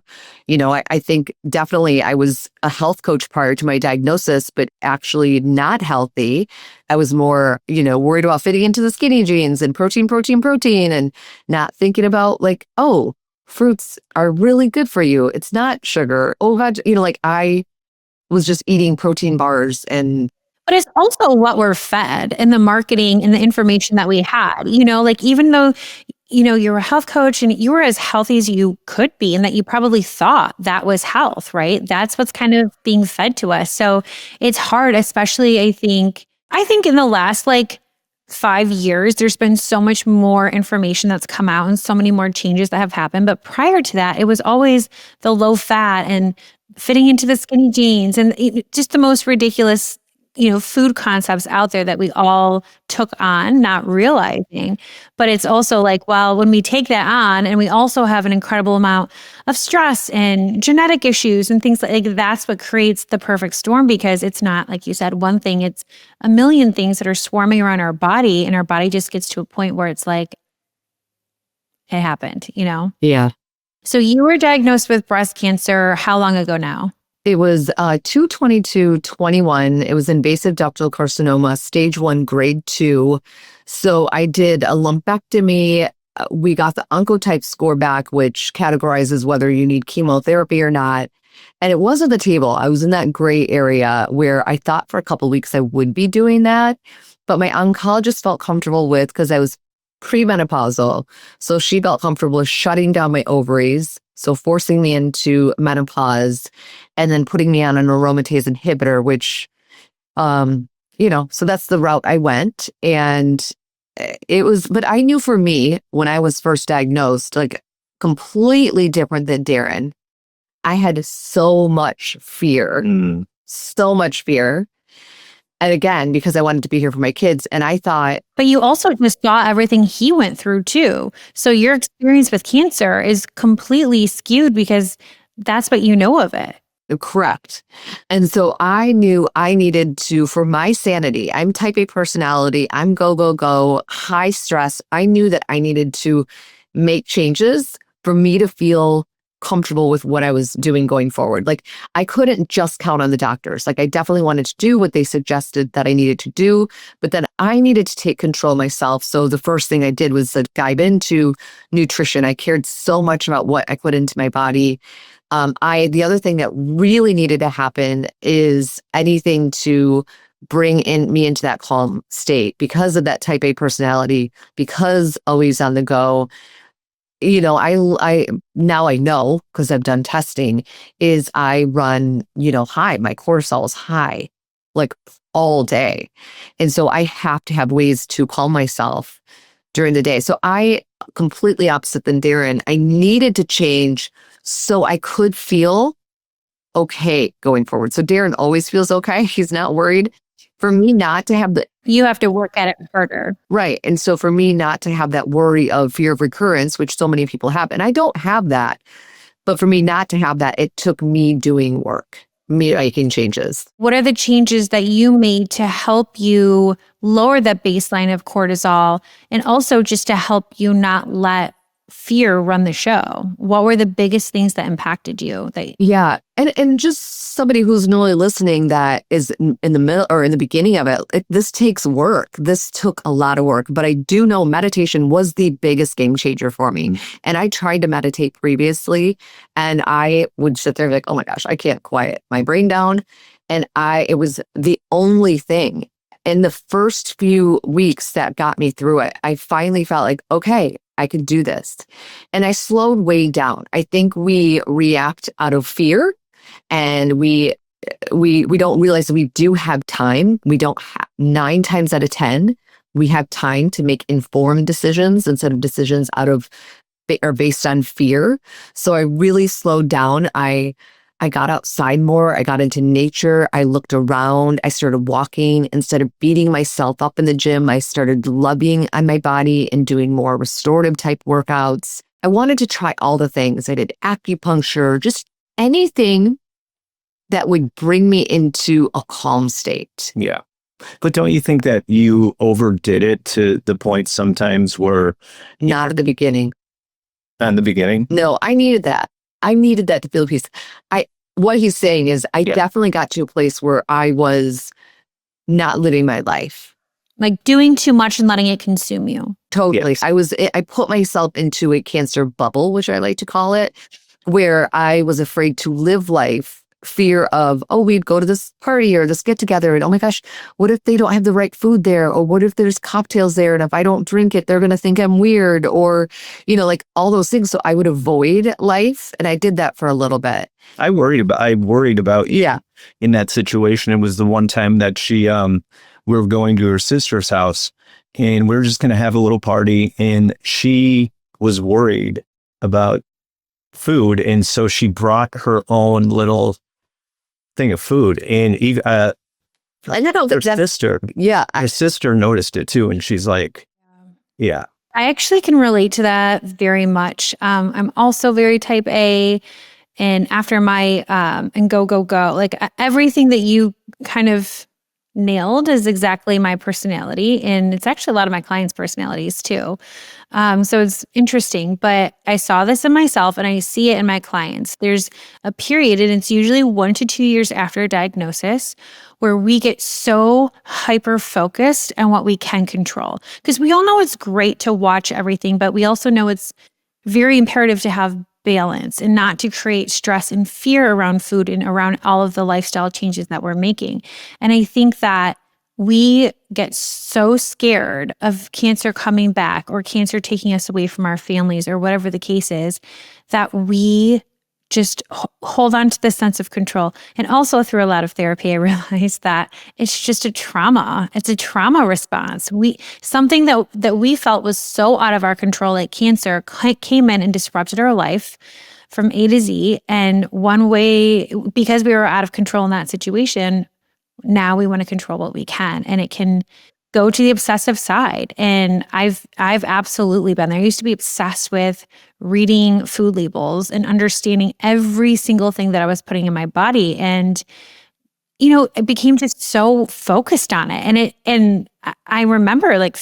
I think definitely I was a health coach prior to my diagnosis, but actually not healthy. I was more, worried about fitting into the skinny jeans and protein, and not thinking about like, oh, fruits are really good for you. It's not sugar. Oh God, I was just eating protein bars. But it's also what we're fed, and the marketing and the information that we had, like even though, you're a health coach and you were as healthy as you could be, and that you probably thought that was health, right? That's what's kind of being fed to us. So it's hard, especially I think in the last 5 years, there's been so much more information that's come out and so many more changes that have happened. But prior to that, it was always the low fat and fitting into the skinny jeans and just the most ridiculous, food concepts out there that we all took on, not realizing. But it's also like, well, when we take that on and we also have an incredible amount of stress and genetic issues and things like that's what creates the perfect storm, because it's not, like you said, one thing, it's a million things that are swarming around our body, and our body just gets to a point where it's like, it happened, Yeah. So you were diagnosed with breast cancer how long ago now? It was 2/22/21. It was invasive ductal carcinoma, stage 1, grade 2. So I did a lumpectomy. We got the Oncotype score back, which categorizes whether you need chemotherapy or not. And it was on the table. I was in that gray area where I thought for a couple of weeks I would be doing that. But my oncologist felt comfortable with, because I was premenopausal. So she felt comfortable with shutting down my ovaries, so forcing me into menopause, and then putting me on an aromatase inhibitor, which, so that's the route I went. And but I knew for me, when I was first diagnosed, like completely different than Darren. I had so much fear, so much fear. And again, because I wanted to be here for my kids. And I thought, But you also just saw everything he went through too. So your experience with cancer is completely skewed because that's what you know of it. correct. And so I knew I needed to, for my sanity, I'm type A personality, I'm go, go, go, high stress. I knew that I needed to make changes for me to feel comfortable with what I was doing going forward. Like I couldn't just count on the doctors. Like I definitely wanted to do what they suggested that I needed to do, but then I needed to take control myself. So the first thing I did was dive into nutrition. I cared so much about what I put into my body. The other thing that really needed to happen is anything to bring me into that calm state because of that type A personality, because always on the go. You know, I now I know because I've done testing is I run, high. My cortisol is high, like all day. And so I have to have ways to calm myself during the day. So I completely opposite than Darren. I needed to change so I could feel okay going forward. So Darren always feels okay. He's not worried. For me not to have You have to work at it harder. right. And so for me not to have that worry of fear of recurrence, which so many people have, and I don't have that, but for me not to have that, it took me doing work, me making changes. What are the changes that you made to help you lower that baseline of cortisol and also just to help you not let fear run the show? What were the biggest things that impacted you? Yeah. And just somebody who's really listening that is in the middle or in the beginning of it, this takes work. This took a lot of work, but I do know meditation was the biggest game changer for me. And I tried to meditate previously and I would sit there like, oh my gosh, I can't quiet my brain down. And it was the only thing in the first few weeks that got me through it. I finally felt like, okay, I could do this. And I slowed way down. I think we react out of fear and we don't realize that we do have time. We don't have 9 times out of 10, we have time to make informed decisions instead of decisions out of or based on fear. So I really slowed down. I got outside more. I got into nature. I looked around. I started walking. Instead of beating myself up in the gym, I started loving on my body and doing more restorative type workouts. I wanted to try all the things. I did acupuncture, just anything that would bring me into a calm state. Yeah. But don't you think that you overdid it to the point sometimes where Not at the beginning. in the beginning? No, I needed that. I needed that to feel peace. What he's saying is I definitely got to a place where I was not living my life. Like doing too much and letting it consume you. Totally. Yes. I put myself into a cancer bubble, which I like to call it, where I was afraid to live life. Fear of, we'd go to this party or this get together and oh my gosh, what if they don't have the right food there? Or what if there's cocktails there and if I don't drink it, they're going to think I'm weird or, like all those things. So I would avoid life. And I did that for a little bit. I worried about in that situation. It was the one time that we were going to her sister's house and we were just going to have a little party and she was worried about food. And so she brought her own little thing of food and even I don't know her sister noticed it too. And she's like, yeah. I actually can relate to that very much. I'm also very type A. And after my and go, like everything that you kind of nailed is exactly my personality. And it's actually a lot of my clients' personalities too. So it's interesting, but I saw this in myself and I see it in my clients. There's a period, and it's usually 1 to 2 years after a diagnosis, where we get so hyper-focused on what we can control. Because we all know it's great to watch everything, but we also know it's very imperative to have balance and not to create stress and fear around food and around all of the lifestyle changes that we're making. And I think that we get so scared of cancer coming back or cancer taking us away from our families or whatever the case is, that we just hold on to this sense of control. And also through a lot of therapy, I realized that it's just a trauma. It's a trauma response. Something that we felt was so out of our control, like cancer, came in and disrupted our life from A to Z. And one way, because we were out of control in that situation, now we want to control what we can, and it can go to the obsessive side. And I've absolutely been there. I used to be obsessed with reading food labels and understanding every single thing that I was putting in my body. And, it became just so focused on it. And I remember, like,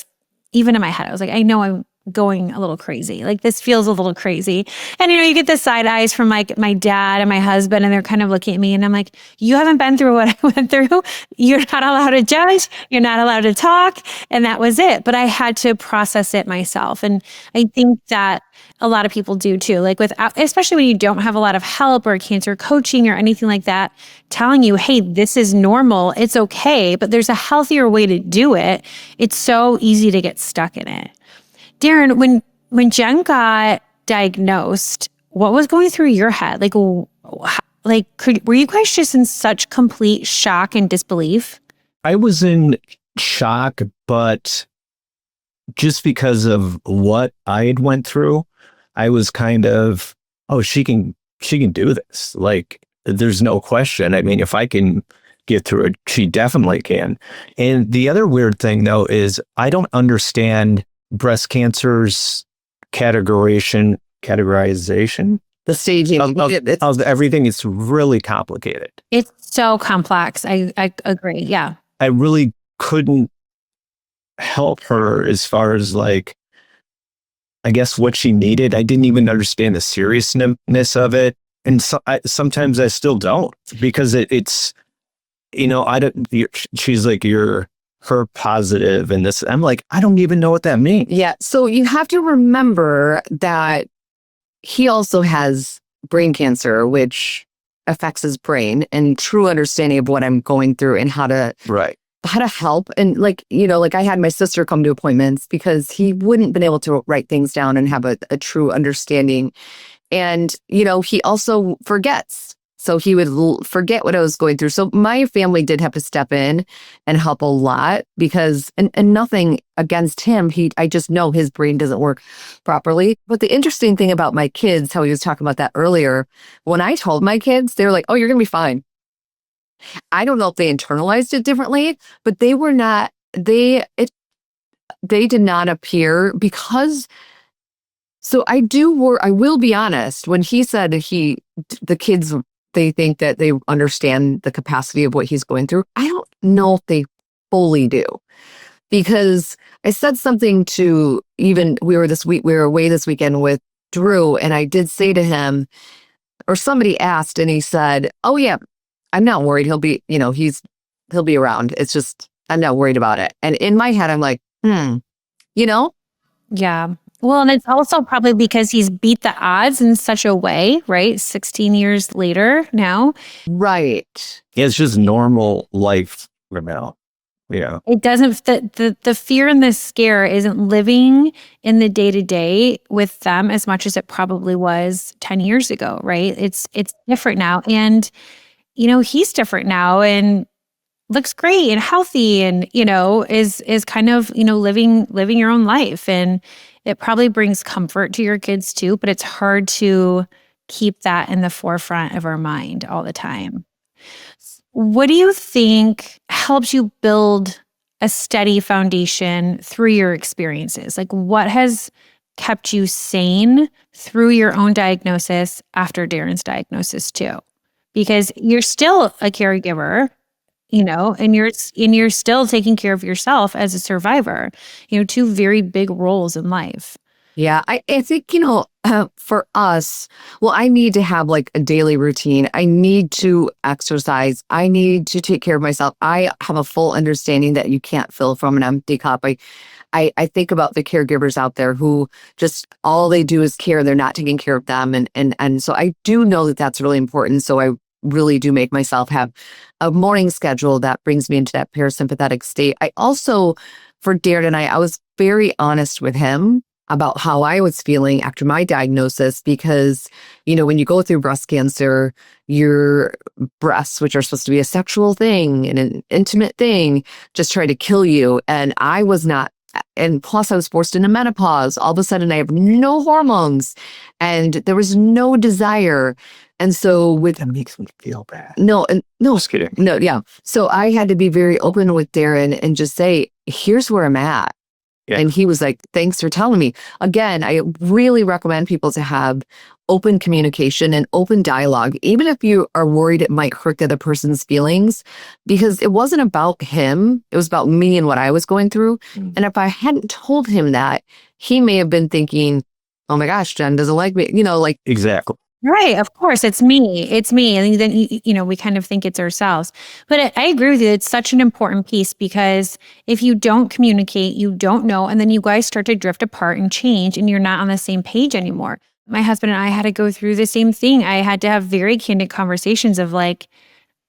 even in my head, I was like, I know I'm going a little crazy. Like, this feels a little crazy. And, you get the side eyes from like my dad and my husband, and they're kind of looking at me, and I'm like, you haven't been through what I went through. You're not allowed to judge. You're not allowed to talk. And that was it. But I had to process it myself. And I think that a lot of people do too, like especially when you don't have a lot of help or cancer coaching or anything like that, telling you, hey, this is normal. It's okay, but there's a healthier way to do it. It's so easy to get stuck in it. Darren, when Jen got diagnosed, what was going through your head? Were you guys just in such complete shock and disbelief? I was in shock, but just because of what I had went through, I was kind of, oh, she can do this. Like, there's no question. I mean, if I can get through it, she definitely can. And the other weird thing, though, is I don't understand breast cancer's categorization, The staging of everything. Is really complicated. It's so complex. I agree. Yeah. I really couldn't help her as far as, like, I guess what she needed. I didn't even understand the seriousness of it. And sometimes I still don't, because it's, I don't, she's like, you're HER positive and this. I'm like, I don't even know what that means. Yeah. So you have to remember that he also has brain cancer, which affects his brain, and true understanding of what I'm going through and how to help. And like I had my sister come to appointments because he wouldn't been able to write things down and have a true understanding. And, he also forgets. So he would forget what I was going through. So my family did have to step in and help a lot because, and nothing against him. I just know his brain doesn't work properly. But the interesting thing about my kids, how he was talking about that earlier, when I told my kids, they were like, oh, you're going to be fine. I don't know if they internalized it differently, but they were not, they did not appear because, so I will be honest, when he said the kids, they think that they understand the capacity of what he's going through. I don't know if they fully do, because I said something to we were away this weekend with Drew, and I did say to him, or somebody asked, and he said, oh yeah, I'm not worried. He'll be, he'll be around. It's just, I'm not worried about it. And in my head, I'm like, Yeah. Well, and it's also probably because he's beat the odds in such a way, right? 16 years later now. Right. Yeah, it's just normal life now. Yeah. It doesn't, the fear and the scare isn't living in the day-to-day with them as much as it probably was 10 years ago, right? It's different now. And, he's different now and looks great and healthy and, is kind of, living your own life. And it probably brings comfort to your kids too, but it's hard to keep that in the forefront of our mind all the time. What do you think helps you build a steady foundation through your experiences? Like, what has kept you sane through your own diagnosis after Darren's diagnosis too? Because you're still a caregiver, and you're still taking care of yourself as a survivor, two very big roles in life. Yeah, I think, for us, well, I need to have like a daily routine. I need to exercise. I need to take care of myself. I have a full understanding that you can't fill from an empty cup. I think about the caregivers out there who just all they do is care. They're not taking care of them. And so I do know that that's really important. So I really do make myself have a morning schedule that brings me into that parasympathetic state. I also, for Darren and I was very honest with him about how I was feeling after my diagnosis, because, when you go through breast cancer, your breasts, which are supposed to be a sexual thing and an intimate thing, just try to kill you. And I was not And plus I was forced into menopause. All of a sudden I have no hormones and there was no desire. And so That makes me feel bad. no, Just kidding. no, yeah. So I had to be very open with Darren and just say, here's where I'm at. Yeah. And he was like, thanks for telling me. Again, I really recommend people to have open communication and open dialogue, even if you are worried it might hurt the other person's feelings, because it wasn't about him. It was about me and what I was going through. Mm. And if I hadn't told him that, he may have been thinking, oh my gosh, Jen doesn't like me, like. Exactly. Right. Of course. It's me. It's me. And then, we kind of think it's ourselves. But I agree with you. It's such an important piece because if you don't communicate, you don't know, and then you guys start to drift apart and change and you're not on the same page anymore. My husband and I had to go through the same thing. I had to have very candid conversations of like,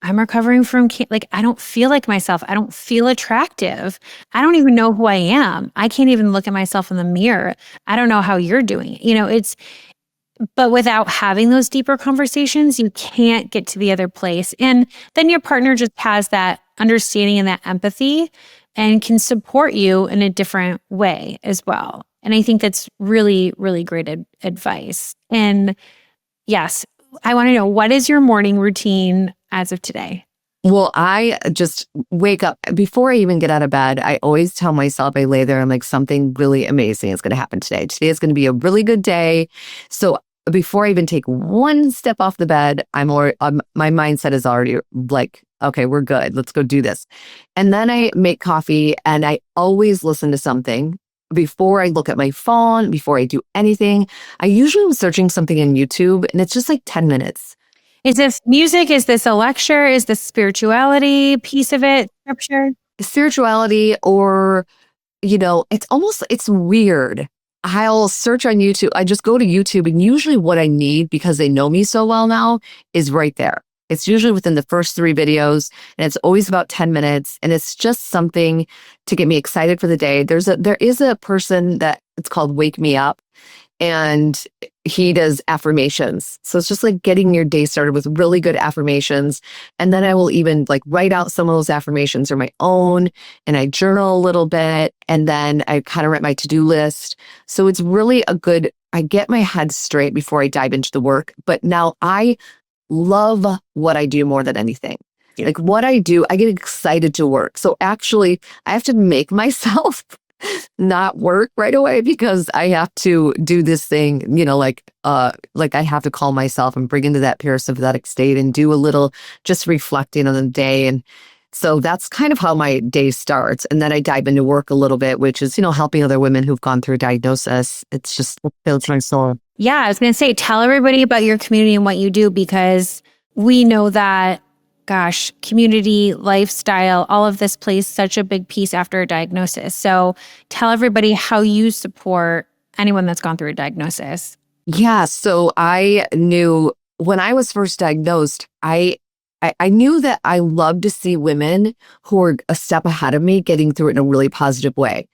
I'm recovering from, I don't feel like myself. I don't feel attractive. I don't even know who I am. I can't even look at myself in the mirror. I don't know how you're doing. But without having those deeper conversations, you can't get to the other place. And then your partner just has that understanding and that empathy and can support you in a different way as well. And I think that's really, really great advice. And yes, I want to know, what is your morning routine as of today? Well, I just wake up before I even get out of bed. I always tell myself, I lay there, I'm like, something really amazing is going to happen today. Today is going to be a really good day. So before I even take one step off the bed, my mindset is already like, okay, we're good. Let's go do this. And then I make coffee and I always listen to something. Before I look at my phone, before I do anything, I usually am searching something in YouTube and it's just like 10 minutes. Is this music? Is this a lecture? Is this spirituality piece of it? Scripture? Spirituality or, it's weird. I'll search on YouTube. I just go to YouTube and usually what I need, because they know me so well now, is right there. It's usually within the first 3 videos and it's always about 10 minutes and it's just something to get me excited for the day. There is a person that it's called Wake Me Up and he does affirmations. So it's just like getting your day started with really good affirmations. And then I will even like write out some of those affirmations are my own and I journal a little bit and then I kind of write my to-do list. So it's really I get my head straight before I dive into the work. But now I love what I do more than anything. Yeah. Like what I do, I get excited to work. So actually I have to make myself not work right away because I have to do this thing, like I have to calm myself and bring into that parasympathetic state and do a little just reflecting on the day. And so that's kind of how my day starts. And then I dive into work a little bit, which is, helping other women who've gone through a diagnosis. It's just builds my soul. Yeah, I was going to say, tell everybody about your community and what you do, because we know that, gosh, community, lifestyle, all of this plays such a big piece after a diagnosis. So tell everybody how you support anyone that's gone through a diagnosis. Yeah, so I knew when I was first diagnosed, I knew that I loved to see women who were a step ahead of me getting through it in a really positive way.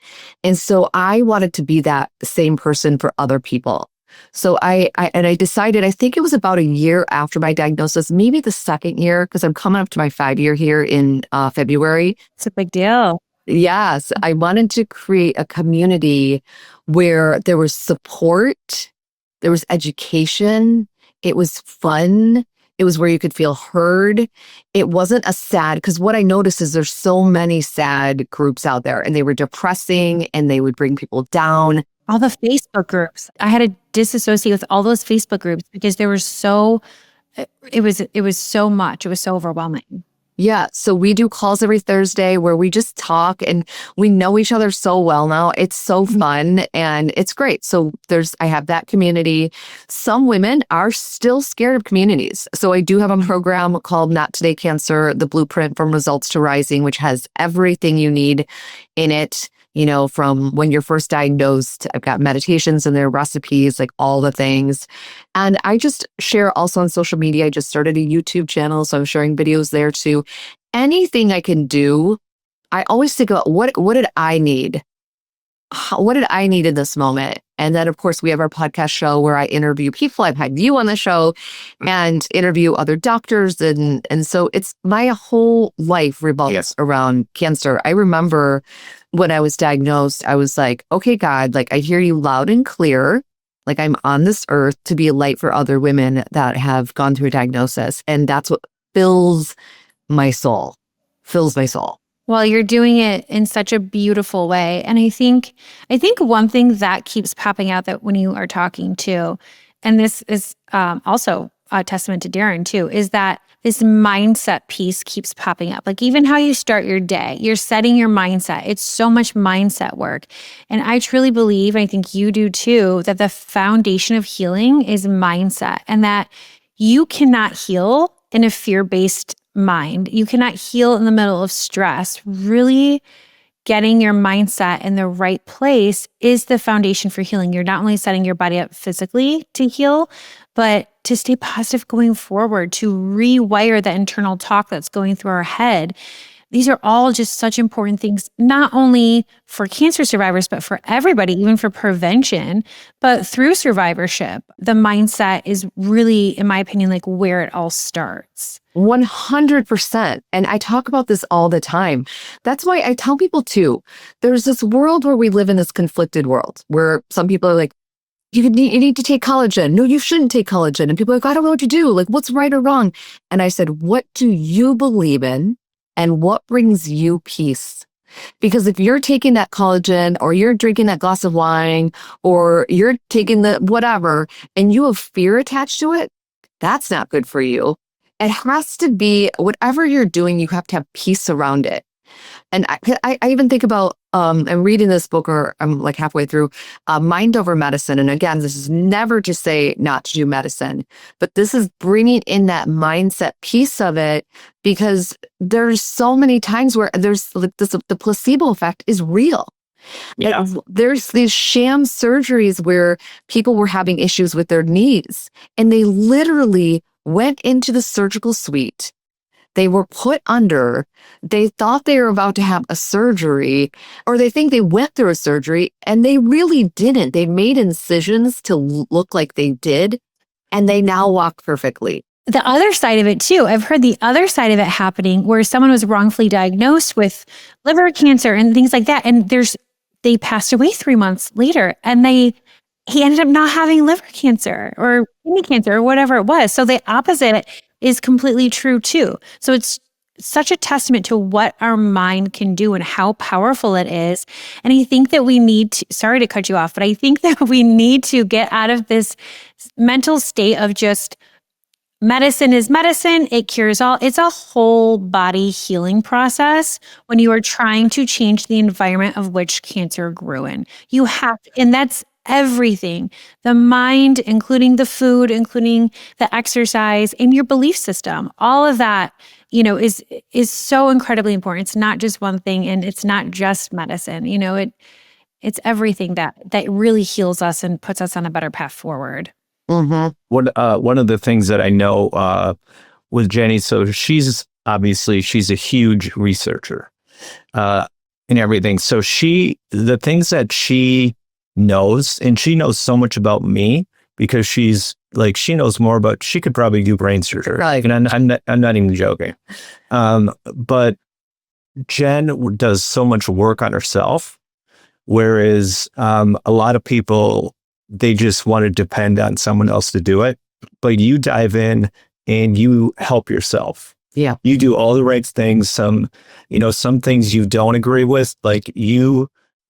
And so I wanted to be that same person for other people. So I decided, I think it was about a year after my diagnosis, maybe the second year, because I'm coming up to my 5-year here in February. It's a big deal. Yes, I wanted to create a community where there was support, there was education, it was fun, it was where you could feel heard. It wasn't a sad, because what I noticed is there's so many sad groups out there and they were depressing and they would bring people down. All the Facebook groups. I had to disassociate with all those Facebook groups because it was so much. It was so overwhelming. Yeah. So we do calls every Thursday where we just talk and we know each other so well now. It's so fun and it's great. So I have that community. Some women are still scared of communities. So I do have a program called Not Today Cancer, the Blueprint from Results to Rising, which has everything you need in it. From when you're first diagnosed, I've got meditations and their recipes, like all the things. And I just share also on social media. I just started a YouTube channel, so I'm sharing videos there too. Anything I can do, I always think about what did I need? What did I need in this moment? And then, of course, we have our podcast show where I interview people. I've had you on the show and interview other doctors. And so it's my whole life revolves around cancer. I remember when I was diagnosed, I was like, okay, God, like I hear you loud and clear. Like I'm on this earth to be a light for other women that have gone through a diagnosis. And that's what fills my soul. Well, you're doing it in such a beautiful way. And I think one thing that keeps popping out that when you are talking to, and this is also a testament to Darren too, is that this mindset piece keeps popping up. Like even how you start your day, you're setting your mindset. It's so much mindset work. And I truly believe, and I think you do too, that the foundation of healing is mindset, and that you cannot heal in a fear-based mind. You cannot heal in the middle of stress. Really getting your mindset in the right place is the foundation for healing. You're not only setting your body up physically to heal, but to stay positive going forward, to rewire the internal talk that's going through our head. These are all just such important things, not only for cancer survivors, but for everybody, even for prevention. But through survivorship, the mindset is really, in my opinion, like where it all starts. 100%. And I talk about this all the time. That's why I tell people too, there's this world where we live in this conflicted world where some people are like, you need to take collagen. No, you shouldn't take collagen. And people are like, I don't know what to do. Like, what's right or wrong? And I said, what do you believe in? And what brings you peace? Because if you're taking that collagen or you're drinking that glass of wine or you're taking the whatever and you have fear attached to it, that's not good for you. It has to be whatever you're doing, you have to have peace around it. And I even think about, I'm reading this book, or I'm like halfway through, Mind Over Medicine. And again, this is never to say not to do medicine, but this is bringing in that mindset piece of it, because there's so many times where the placebo effect is real. Yeah. Like, there's these sham surgeries where people were having issues with their knees, and they literally went into the surgical suite. They were put under, they thought they were about to have a surgery, or they think they went through a surgery, and they really didn't. They made incisions to look like they did, and they now walk perfectly. The other side of it too, I've heard the other side of it happening where someone was wrongfully diagnosed with liver cancer and things like that, and they passed away 3 months later, and he ended up not having liver cancer or kidney cancer or whatever it was. So the opposite is completely true too. So it's such a testament to what our mind can do and how powerful it is. And I think that we need to, sorry to cut you off, but I think that we need to get out of this mental state of just medicine is medicine, it cures all. It's a whole body healing process when you are trying to change the environment of which cancer grew in. You have to, and that's everything, the mind, including the food, including the exercise, and your belief system. All of that, is so incredibly important. It's not just one thing, and it's not just medicine. It's everything that really heals us and puts us on a better path forward. Mm-hmm. One of the things that I know with Jenny, so she's a huge researcher and everything. So the things that she knows, and she knows so much about me because she knows more about, she could probably do brain surgery. Right. And I'm not even joking. But Jen does so much work on herself, whereas a lot of people, they just want to depend on someone else to do it. But you dive in and you help yourself. Yeah. You do all the right things. Some things you don't agree with, like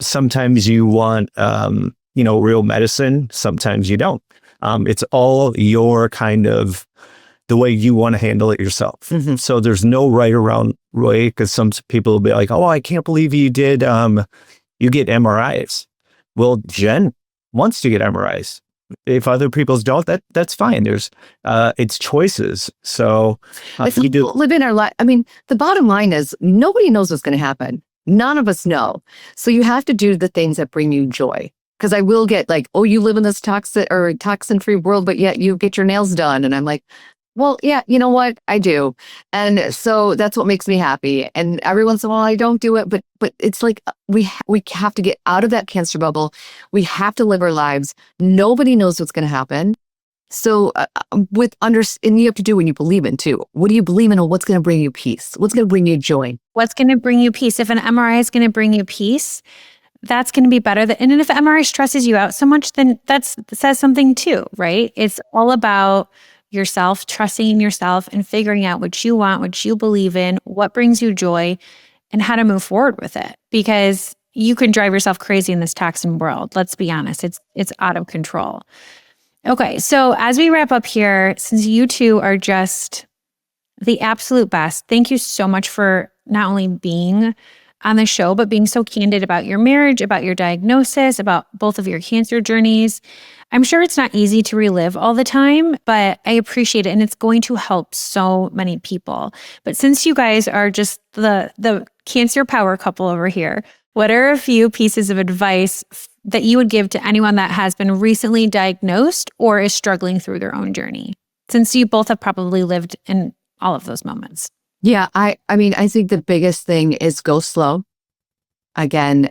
sometimes you want, real medicine. Sometimes you don't. It's all your kind of the way you want to handle it yourself. Mm-hmm. So there's no right or wrong way, because some people will be like, oh, I can't believe you did, you get MRIs. Well, Jen wants to get MRIs. If other people's don't, that's fine. There's, it's choices. So we live in our life. I mean, the bottom line is nobody knows what's going to happen. None of us know. So you have to do the things that bring you joy. Because I will get like, oh, you live in this toxin-free world, but yet you get your nails done. And I'm like, Well, yeah, you know what? I do. And so that's what makes me happy. And every once in a while I don't do it, but it's like we have to get out of that cancer bubble. We have to live our lives. Nobody knows what's going to happen. So and you have to do what you believe in too. What do you believe in, and what's going to bring you peace? What's going to bring you joy? What's going to bring you peace? If an MRI is going to bring you peace, that's going to be better. And if MRI stresses you out so much, then that says something too, right? It's all about yourself, trusting in yourself and figuring out what you want, what you believe in, what brings you joy, and how to move forward with it. Because you can drive yourself crazy in this toxin world. Let's be honest. It's out of control. Okay. So as we wrap up here, since you two are just the absolute best, thank you so much for not only being on the show, but being so candid about your marriage, about your diagnosis, about both of your cancer journeys. I'm sure it's not easy to relive all the time, but I appreciate it. And it's going to help so many people. But since you guys are just the cancer power couple over here, what are a few pieces of advice that you would give to anyone that has been recently diagnosed or is struggling through their own journey? Since you both have probably lived in all of those moments. Yeah, I mean, I think the biggest thing is go slow. Again,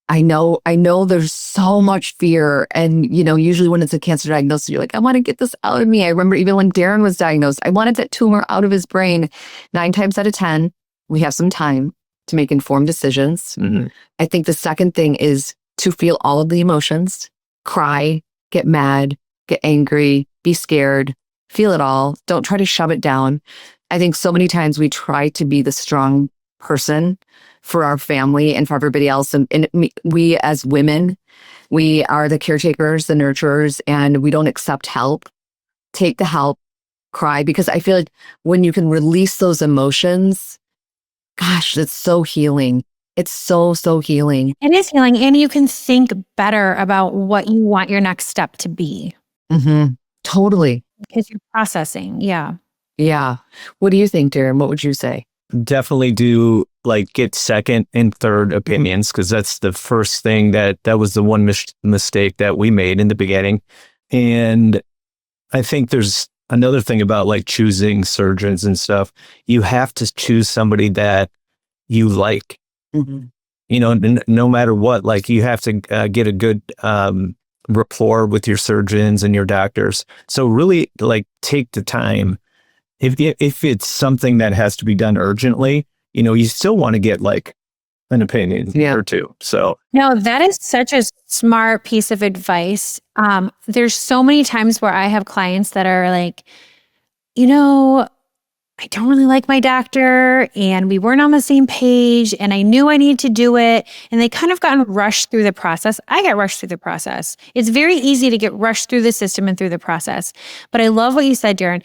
I know there's so much fear. And, usually when it's a cancer diagnosis, you're like, I want to get this out of me. I remember even when Darren was diagnosed, I wanted that tumor out of his brain. 9 times out of 10, we have some time to make informed decisions. Mm-hmm. I think the second thing is to feel all of the emotions, cry, get mad, get angry, be scared, feel it all. Don't try to shove it down. I think so many times we try to be the strong person for our family and for everybody else. And we as women, we are the caretakers, the nurturers, and we don't accept help. Take the help, cry, because I feel like when you can release those emotions, gosh, that's so healing. It's so, so healing. It is healing. And you can think better about what you want your next step to be. Mm-hmm. Totally. Because you're processing. Yeah. Yeah. What do you think, Darren? What would you say? Definitely do get second and third opinions, because that's the first thing that was the one mistake that we made in the beginning. And I think there's another thing about choosing surgeons and stuff. You have to choose somebody that you like. Mm-hmm. No matter what, you have to get a good rapport with your surgeons and your doctors. So really take the time. If it's something that has to be done urgently, you still want to get an opinion or two. So no, that is such a smart piece of advice. There's so many times where I have clients that are like, I don't really like my doctor and we weren't on the same page and I knew I needed to do it. And they kind of gotten rushed through the process. I got rushed through the process. It's very easy to get rushed through the system and through the process. But I love what you said, Darren.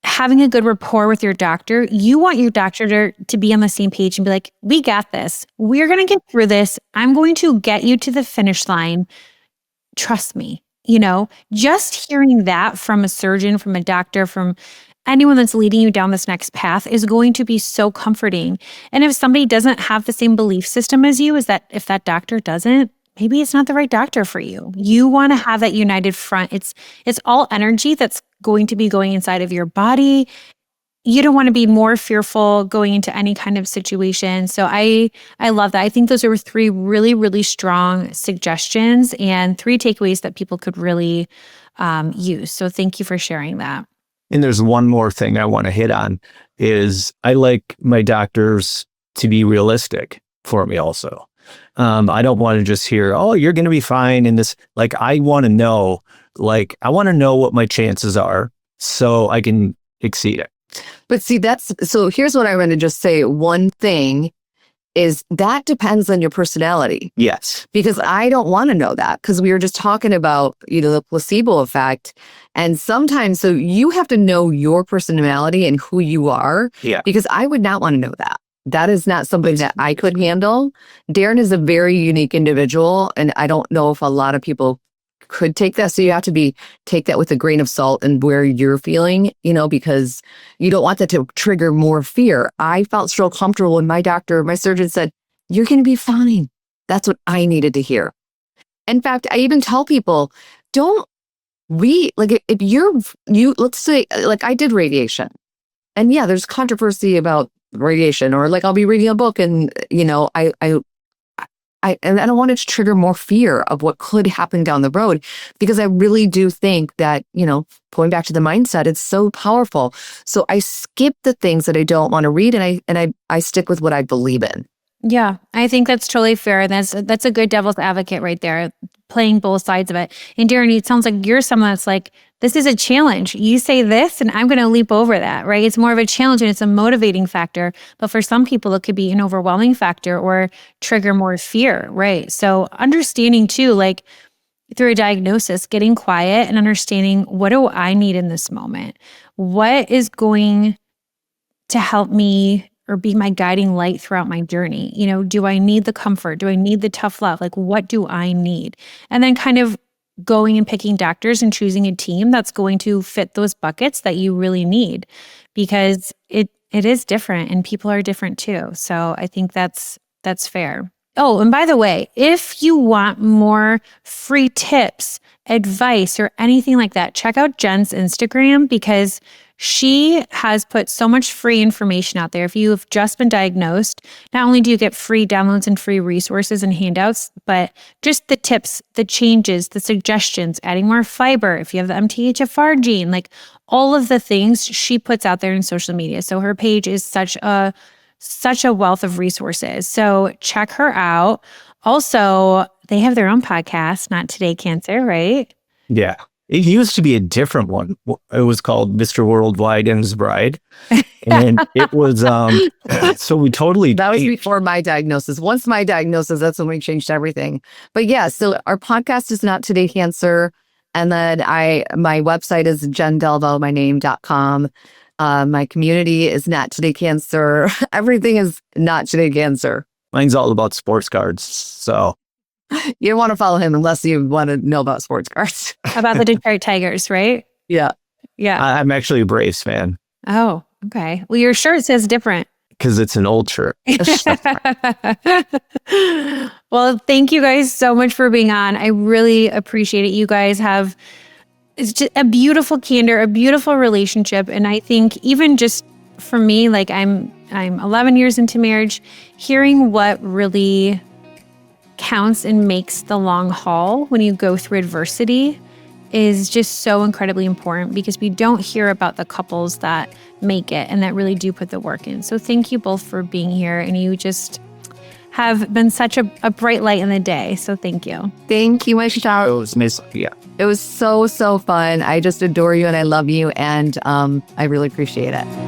Having a good rapport with your doctor, you want your doctor to be on the same page and be like, we got this. We're going to get through this. I'm going to get you to the finish line. Trust me. Just hearing that from a surgeon, from a doctor, from anyone that's leading you down this next path is going to be so comforting. And if somebody doesn't have the same belief system as you, if that doctor doesn't, maybe it's not the right doctor for you. You want to have that united front. It's all energy that's going to be going inside of your body. You don't want to be more fearful going into any kind of situation. So I love that. I think those are 3 really, really strong suggestions and 3 takeaways that people could really use. So thank you for sharing that. And there's one more thing I want to hit on is I like my doctors to be realistic for me also. I don't want to just hear, oh, you're going to be fine in this. I want to know, what my chances are so I can exceed it. But see, so here's what I'm going to just say. One thing is that depends on your personality. Yes. Because I don't want to know that, because we were just talking about, the placebo effect. And sometimes, so you have to know your personality and who you are. Yeah. Because I would not want to know that. That is not something that I could handle. Darren is a very unique individual, and I don't know if a lot of people could take that. So you have to take that with a grain of salt and where you're feeling, because you don't want that to trigger more fear. I felt so comfortable when my surgeon said, you're going to be fine. That's what I needed to hear. In fact, I even tell people, don't if you let's say like I did radiation, and yeah, there's controversy about radiation, or like I'll be reading a book and and I don't want it to trigger more fear of what could happen down the road, because I really do think that, going back to the mindset, it's so powerful. So I skip the things that I don't want to read, and I stick with what I believe in. Yeah, I think that's totally fair. That's a good devil's advocate right there, playing both sides of it. And Darren, it sounds like you're someone that's like, this is a challenge. You say this and I'm going to leap over that, right? It's more of a challenge and it's a motivating factor. But for some people, it could be an overwhelming factor or trigger more fear, right? So understanding too, like through a diagnosis, getting quiet and understanding, what do I need in this moment? What is going to help me or be my guiding light throughout my journey? Do I need the comfort? Do I need the tough love? Like, what do I need? And then kind of going and picking doctors and choosing a team that's going to fit those buckets that you really need, because it is different and people are different too. So I think that's fair. Oh, and by the way, if you want more free tips, advice, or anything like that, check out Jen's Instagram, because she has put so much free information out there. If you have just been diagnosed, not only do you get free downloads and free resources and handouts, but just the tips, the changes, the suggestions, adding more fiber, if you have the MTHFR gene, like all of the things she puts out there in social media. So her page is such a wealth of resources. So check her out. Also, they have their own podcast, Not Today Cancer, right? Yeah. It used to be a different one. It was called Mr. Worldwide and His Bride. And it was, so we totally... That was before my diagnosis. Once my diagnosis, that's when we changed everything. But yeah, so our podcast is Not Today Cancer. And then my website is jendelvaux.com. My community is Not Today Cancer. Everything is Not Today Cancer. Mine's all about sports cards. So you don't want to follow him unless you want to know about sports cards. About the Detroit Tigers, right? Yeah. Yeah. I'm actually a Braves fan. Oh, okay. Well, your shirt says different. Because it's an old shirt. Well, thank you guys so much for being on. I really appreciate it. You guys have... It's just a beautiful candor, a beautiful relationship. And I think even just for me, like I'm 11 years into marriage, hearing what really counts and makes the long haul when you go through adversity is just so incredibly important, because we don't hear about the couples that make it and that really do put the work in. So thank you both for being here. And you just have been such a bright light in the day. So thank you. Thank you, Michelle. It was Miss... Yeah. It was so fun. I just adore you and I love you. And I really appreciate it.